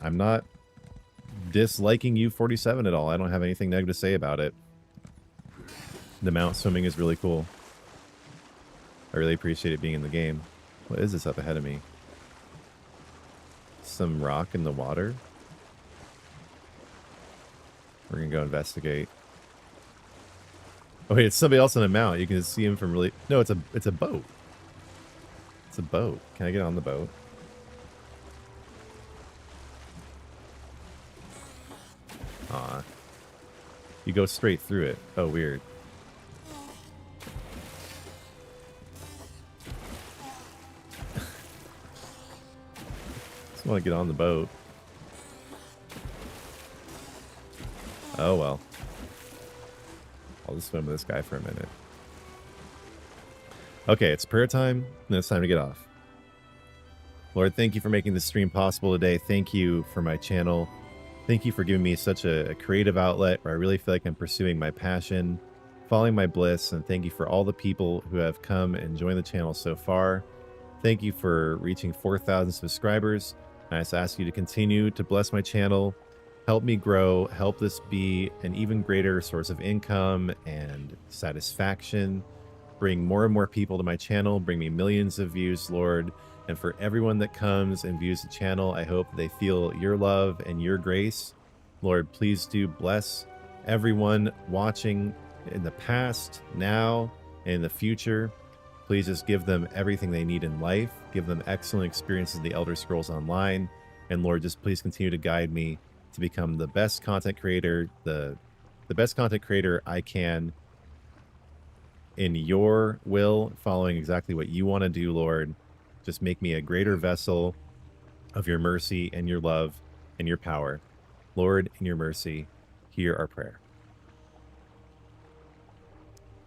I'm not disliking U47 at all. I don't have anything negative to say about it. The mount swimming is really cool. I really appreciate it being in the game. What is this up ahead of me? Some rock in the water? We're gonna go investigate. Oh wait, it's somebody else on a mount. You can see him from really... No, it's a boat. It's a boat. Can I get on the boat? Aw. You go straight through it. Oh, weird. Just want to get on the boat. Oh, well. I'll just swim with this guy for a minute. Okay, it's prayer time, and it's time to get off. Lord, thank you for making this stream possible today. Thank you for my channel. Thank you for giving me such a creative outlet where I really feel like I'm pursuing my passion, following my bliss, and thank you for all the people who have come and joined the channel so far. Thank you for reaching 4,000 subscribers. And I just ask you to continue to bless my channel, help me grow, help this be an even greater source of income and satisfaction, bring more and more people to my channel, bring me millions of views, Lord. And for everyone that comes and views the channel, I hope they feel your love and your grace. Lord, please do bless everyone watching in the past, now, and in the future. Please just give them everything they need in life. Give them excellent experiences in the Elder Scrolls Online. And Lord, just please continue to guide me to become the best content creator, the best content creator I can in your will, following exactly what you want to do, Lord. Just make me a greater vessel of your mercy and your love and your power. Lord, in your mercy, hear our prayer.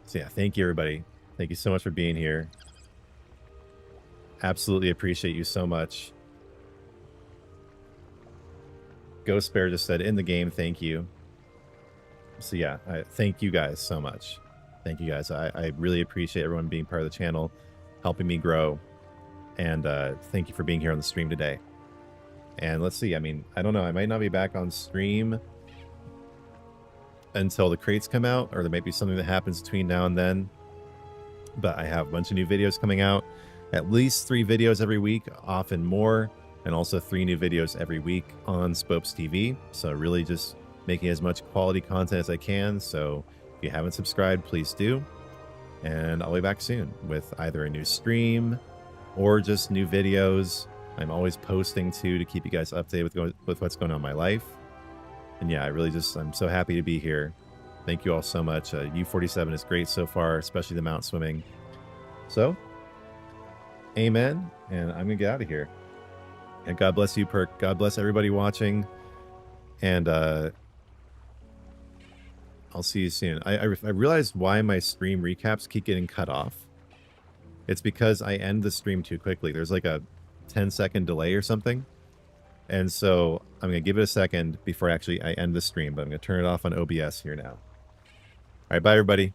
So yeah, thank you, everybody. Thank you so much for being here. Absolutely appreciate you so much. Ghost Bear just said, in the game, thank you. So yeah, thank you guys so much. Thank you guys. I really appreciate everyone being part of the channel, helping me grow. And thank you for being here on the stream today. And let's see, I mean, I don't know. I might not be back on stream until the crates come out, or there might be something that happens between now and then. But I have a bunch of new videos coming out, at least 3 videos every week, often more, and also 3 new videos every week on Spopes TV. So really just making as much quality content as I can. So if you haven't subscribed, please do. And I'll be back soon with either a new stream or just new videos. I'm always posting too to keep you guys updated with what's going on in my life. And yeah, I'm so happy to be here. Thank you all so much. U47 is great so far, especially the mount swimming. So, amen. And I'm going to get out of here. And God bless you, Perk. God bless everybody watching. And I'll see you soon. I realized why my stream recaps keep getting cut off. It's because I end the stream too quickly. There's like a 10-second delay or something. And so I'm going to give it a second before I end the stream. But I'm going to turn it off on OBS here now. All right, bye, everybody.